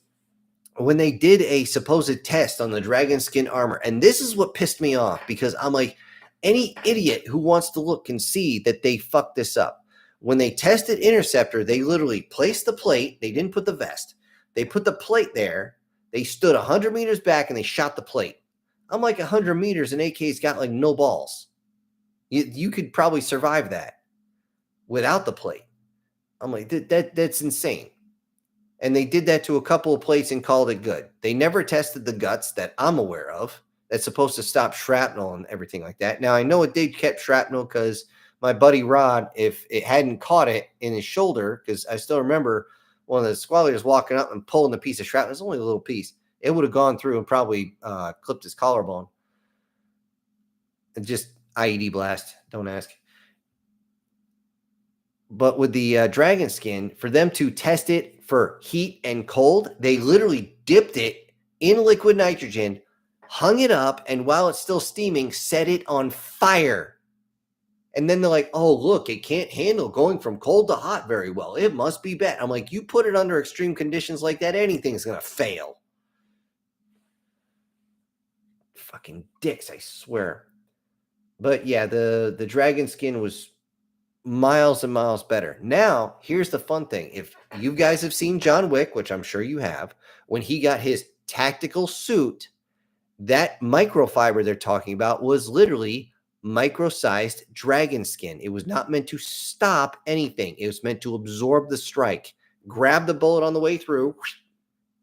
when they did a supposed test on the dragon skin armor, and this is what pissed me off, because I'm like, any idiot who wants to look can see that they fucked this up. When they tested Interceptor, they literally placed the plate. They didn't put the vest. They put the plate there. They stood 100 meters back and they shot the plate. I'm like 100 meters and AK's got like no balls. You could probably survive that without the plate. I'm like, that's insane. And they did that to a couple of plates and called it good. They never tested the guts that I'm aware of. That's supposed to stop shrapnel and everything like that. Now I know it did catch shrapnel because my buddy Rod, if it hadn't caught it in his shoulder, because I still remember one of the squalliers walking up and pulling the piece of shrapnel. It's only a little piece. It would have gone through and probably clipped his collarbone. And just IED blast. Don't ask. But with the dragon skin, for them to test it for heat and cold, they literally dipped it in liquid nitrogen, hung it up, and while it's still steaming, set it on fire. And then they're like, oh, look, it can't handle going from cold to hot very well. It must be bad. I'm like, you put it under extreme conditions like that, anything's going to fail. Fucking dicks, I swear. But yeah, the dragon skin was miles and miles better. Now, here's the fun thing. If you guys have seen John Wick, which I'm sure you have, when he got his tactical suit, that microfiber they're talking about was literally micro-sized dragon skin. It was not meant to stop anything. It was meant to absorb the strike, grab the bullet on the way through,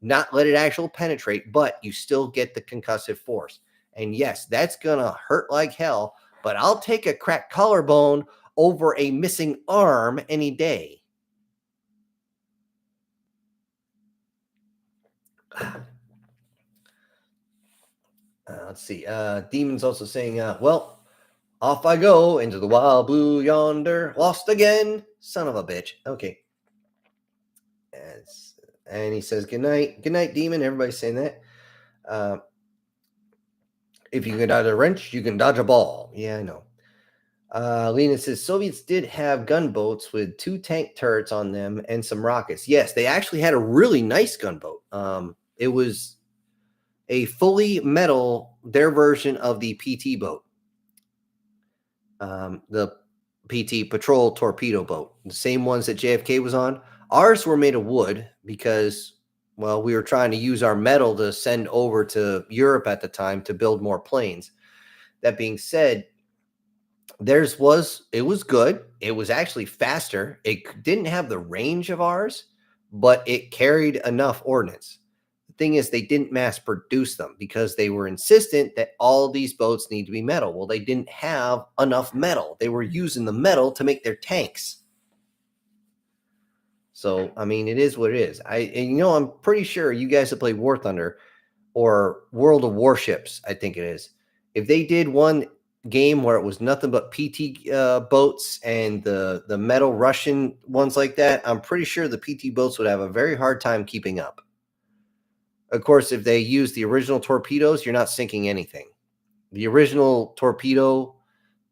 not let it actually penetrate, but you still get the concussive force. And yes, that's going to hurt like hell, but I'll take a cracked collarbone over a missing arm any day. Let's see. Demon's also saying, well, off I go into the wild blue yonder, lost again, son of a bitch. Okay. And he says, good night, Demon. Everybody's saying that. If you can dodge a wrench, you can dodge a ball. Yeah, I know. Lena says Soviets did have gunboats with 2 tank turrets on them and some rockets. Yes, they actually had a really nice gunboat. It was a fully metal, their version of the PT boat. The PT patrol torpedo boat, the same ones that JFK was on. Ours were made of wood because, well, we were trying to use our metal to send over to Europe at the time to build more planes. That being said, it was good. It was actually faster. It didn't have the range of ours, but it carried enough ordnance. The thing is, they didn't mass produce them because they were insistent that all these boats need to be metal. Well, they didn't have enough metal. They were using the metal to make their tanks. So, I mean, it is what it is. I'm pretty sure you guys have played War Thunder or World of Warships, I think it is. If they did one game where it was nothing but PT boats and the metal Russian ones like that, I'm pretty sure the PT boats would have a very hard time keeping up. Of course, if they use the original torpedoes, you're not sinking anything. The original torpedo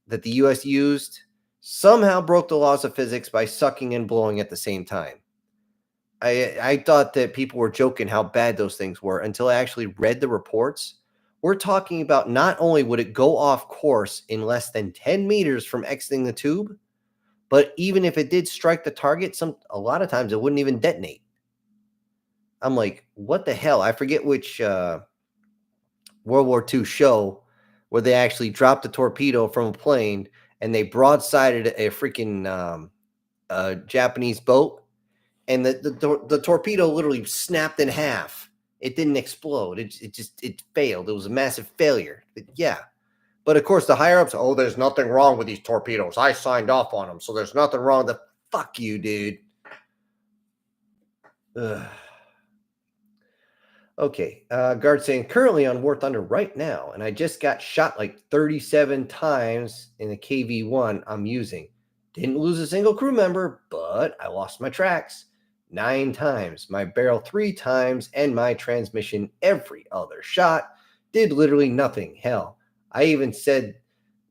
that the U.S. used somehow broke the laws of physics by sucking and blowing at the same time. I thought that people were joking how bad those things were until I actually read the reports. We're talking about not only would it go off course in less than 10 meters from exiting the tube, but even if it did strike the target, a lot of times it wouldn't even detonate. I'm like, what the hell? I forget which World War II show where they actually dropped a torpedo from a plane and they broadsided a freaking Japanese boat, and the torpedo literally snapped in half. It didn't explode. It failed. It was a massive failure. But of course the higher ups, oh, there's nothing wrong with these torpedoes. I signed off on them, so there's nothing wrong. Fuck you, dude. Ugh. Okay, guard saying currently on War Thunder right now, and I just got shot like 37 times in the KV-1 I'm using. Didn't lose a single crew member, but I lost my tracks 9 times, my barrel 3 times, and my transmission every other shot. Did literally nothing. Hell, I even said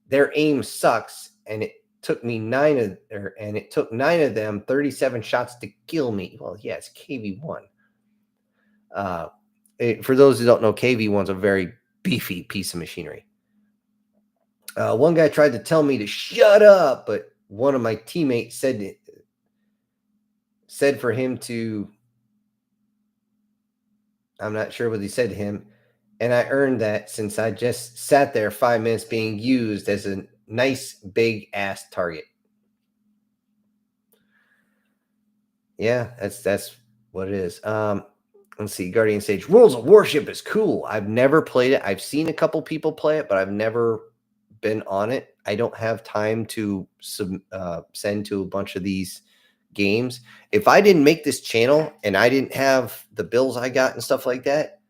their aim sucks, and it took me 9 of them 37 shots to kill me. Well, yeah, it's KV-1. For those who don't know, KV-1's a very beefy piece of machinery. One guy tried to tell me to shut up, but one of my teammates said for him to, I'm not sure what he said to him, and I earned that since I just sat there 5 minutes being used as an nice big ass target. Yeah, that's what it is. Let's see. Guardian Sage Worlds of Warship is cool. I've never played it. I've seen a couple people play it, but I've never been on it. I don't have time to send to a bunch of these games. If I didn't make this channel and I didn't have the bills I got and stuff like that,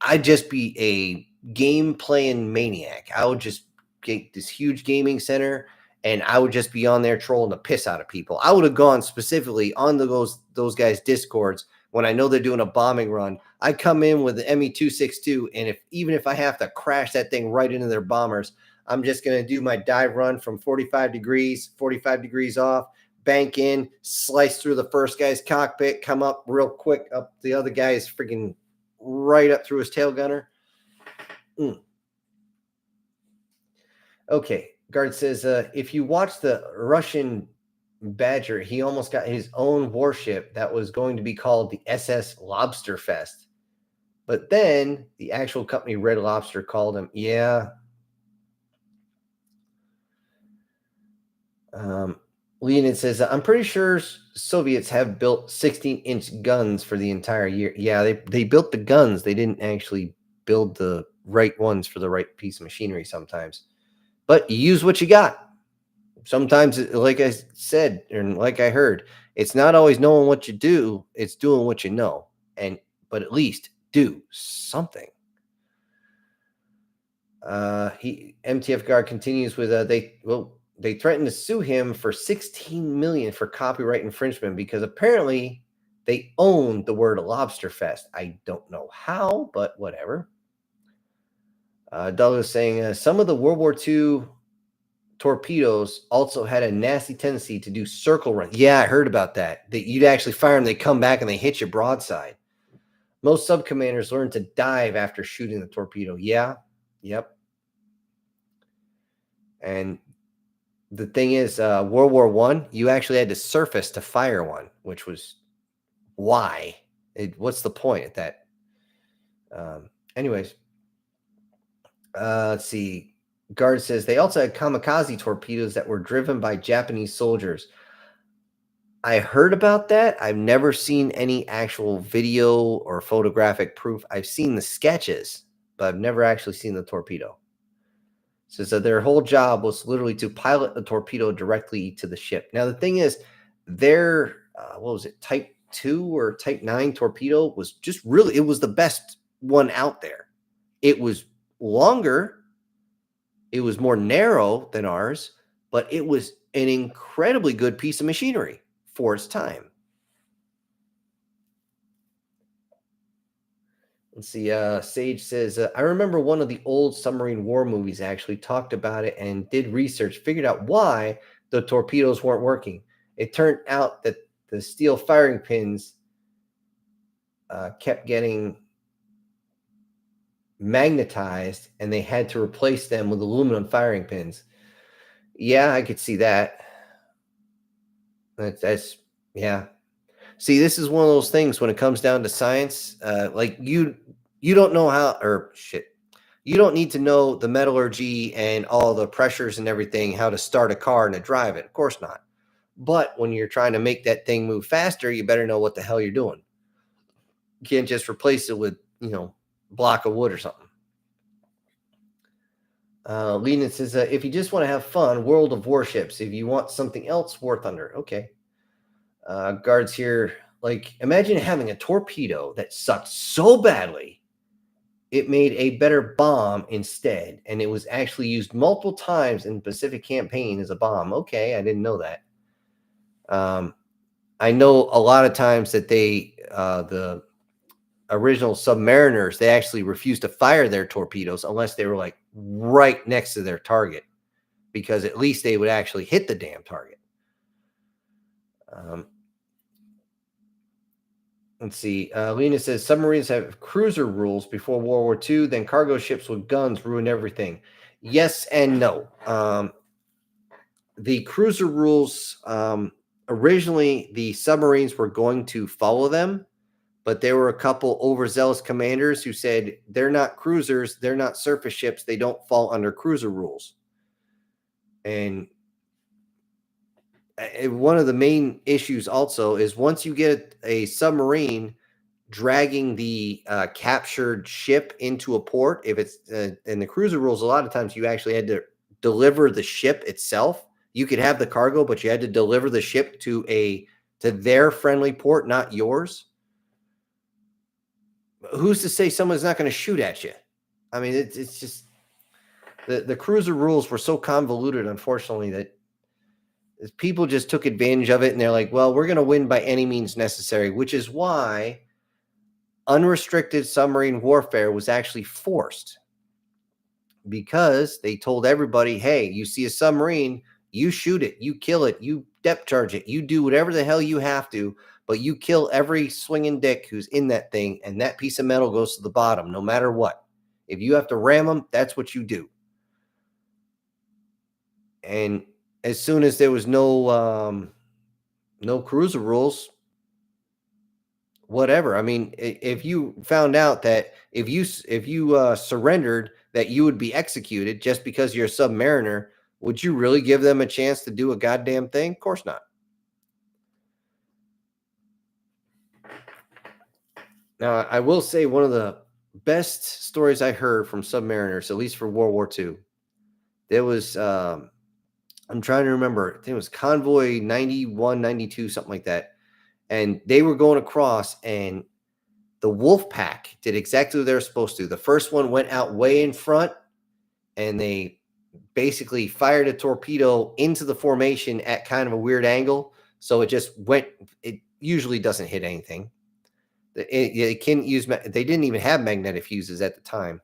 I'd just be a game playing maniac. I would just get this huge gaming center and I would just be on there trolling the piss out of people. I would have gone specifically on those guys' discords when I know they're doing a bombing run. I come in with the ME262, and even if I have to crash that thing right into their bombers, I'm just gonna do my dive run from 45 degrees off, bank in, slice through the first guy's cockpit, come up real quick up the other guy's freaking right up through his tail gunner. Okay. Guard says, if you watch the Russian Badger, he almost got his own warship that was going to be called the SS Lobster Fest. But then the actual company Red Lobster called him. Yeah. Leonid says, I'm pretty sure Soviets have built 16-inch guns for the entire year. Yeah, they built the guns. They didn't actually build the right ones for the right piece of machinery sometimes. But you use what you got. Sometimes, like I said, and like I heard, it's not always knowing what you do, it's doing what you know. But at least do something. MTF Guard continues with they threatened to sue him for $16 million for copyright infringement because apparently they own the word Lobster Fest. I don't know how, but whatever. Douglas saying some of the World War II torpedoes also had a nasty tendency to do circle runs. Yeah, I heard about that. That you'd actually fire them, they come back and they hit you broadside. Most subcommanders learn to dive after shooting the torpedo. Yeah, yep. And the thing is, World War I, you actually had to surface to fire one, which was why. What's the point at that? Anyways, let's see. Guard says they also had kamikaze torpedoes that were driven by Japanese soldiers. I heard about that. I've never seen any actual video or photographic proof. I've seen the sketches, but I've never actually seen the torpedo. So their whole job was literally to pilot the torpedo directly to the ship. Now, the thing is, their, what was it, Type 2 or Type 9 torpedo was just really, it was the best one out there. It was longer. It was more narrow than ours, but it was an incredibly good piece of machinery for its time. Let's see. Sage says, I remember one of the old submarine war movies actually talked about it and did research, figured out why the torpedoes weren't working. It turned out that the steel firing pins kept getting magnetized and they had to replace them with aluminum firing pins. Yeah, I could see that. That's yeah. See, this is one of those things when it comes down to science, like you don't know how, or shit, you don't need to know the metallurgy and all the pressures and everything, how to start a car and to drive it. Of course not. But when you're trying to make that thing move faster, you better know what the hell you're doing. You can't just replace it with, block of wood or something. Lenin says, if you just want to have fun, World of Warships. If you want something else, War Thunder. Okay. Guards here, like, imagine having a torpedo that sucked so badly it made a better bomb instead, and it was actually used multiple times in the Pacific campaign as a bomb. Okay, I didn't know that. I know a lot of times that the original submariners, they actually refused to fire their torpedoes unless they were like right next to their target, because at least they would actually hit the damn target. Let's see. Lena says submarines have cruiser rules before World War II. Then cargo ships with guns ruined everything. Yes and no. The cruiser rules, originally the submarines were going to follow them, but there were a couple overzealous commanders who said they're not cruisers, they're not surface ships, they don't fall under cruiser rules. And one of the main issues also is once you get a submarine dragging the captured ship into a port, if it's in the cruiser rules, a lot of times you actually had to deliver the ship itself. You could have the cargo, but you had to deliver the ship to their friendly port, not yours. Who's to say someone's not going to shoot at you? I mean, it's just the cruiser rules were so convoluted, unfortunately, that people just took advantage of it, and they're like, well, we're going to win by any means necessary, which is why unrestricted submarine warfare was actually forced, because they told everybody, hey, you see a submarine, you shoot it, you kill it, you depth charge it, you do whatever the hell you have to, but you kill every swinging dick who's in that thing, and that piece of metal goes to the bottom no matter what. If you have to ram them, that's what you do. And as soon as there was no cruiser rules, whatever. I mean, if you found out that if you surrendered, that you would be executed just because you're a submariner, would you really give them a chance to do a goddamn thing? Of course not. Now, I will say one of the best stories I heard from submariners, at least for World War II, there was, I'm trying to remember, I think it was Convoy 91, 92, something like that. And they were going across, and the wolf pack did exactly what they were supposed to. The first one went out way in front, and they basically fired a torpedo into the formation at kind of a weird angle. So it just went, it usually doesn't hit anything. It can use, they didn't even have magnetic fuses at the time.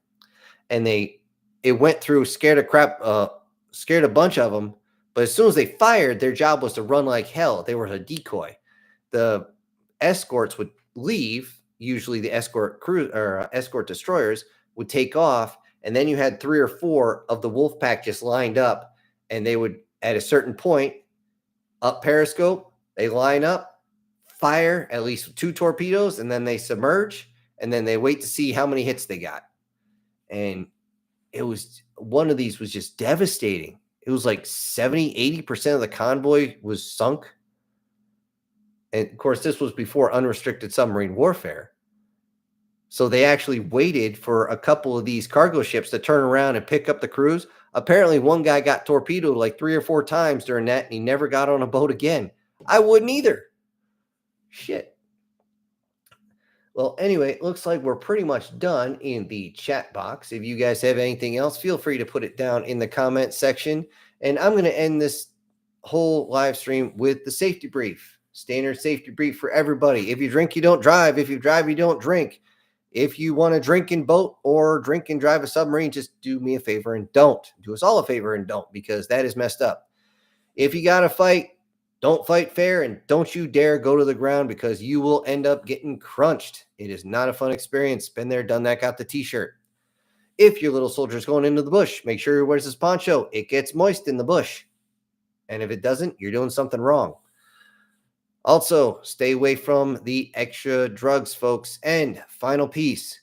And it went through, scared a bunch of them. But as soon as they fired, their job was to run like hell. They were a decoy. The escorts would leave. Usually the escort crew or escort destroyers would take off, and then you had 3 or 4 of the wolf pack just lined up, and they would, at a certain point, up periscope, they line up, fire at least 2 torpedoes, and then they submerge, and then they wait to see how many hits they got. And it was, one of these was just devastating. It was like 70-80% of the convoy was sunk. And of course, this was before unrestricted submarine warfare. So they actually waited for a couple of these cargo ships to turn around and pick up the crews. Apparently, one guy got torpedoed like 3 or 4 times during that, and he never got on a boat again. I wouldn't either. Shit. Well, anyway, it looks like we're pretty much done in the chat box. If you guys have anything else, feel free to put it down in the comment section. And I'm going to end this whole live stream with the safety brief. Standard safety brief for everybody. If you drink, you don't drive. If you drive, you don't drink. If you want to drink and boat or drink and drive a submarine, just do me a favor and don't. Do us all a favor and don't, because that is messed up. If you got to fight, don't fight fair, and don't you dare go to the ground, because you will end up getting crunched. It is not a fun experience. Been there, done that, got the t-shirt. If your little soldier is going into the bush, make sure he wears his poncho. It gets moist in the bush. And if it doesn't, you're doing something wrong. Also, stay away from the extra drugs, folks. And final piece,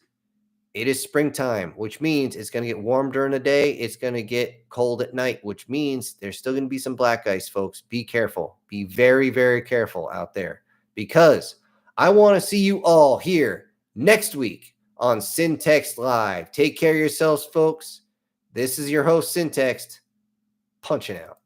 it is springtime, which means it's going to get warm during the day. It's going to get cold at night, which means there's still going to be some black ice, folks. Be careful. Be very, very careful out there, because I want to see you all here next week on Syntext Live. Take care of yourselves, folks. This is your host, Syntext, punching out.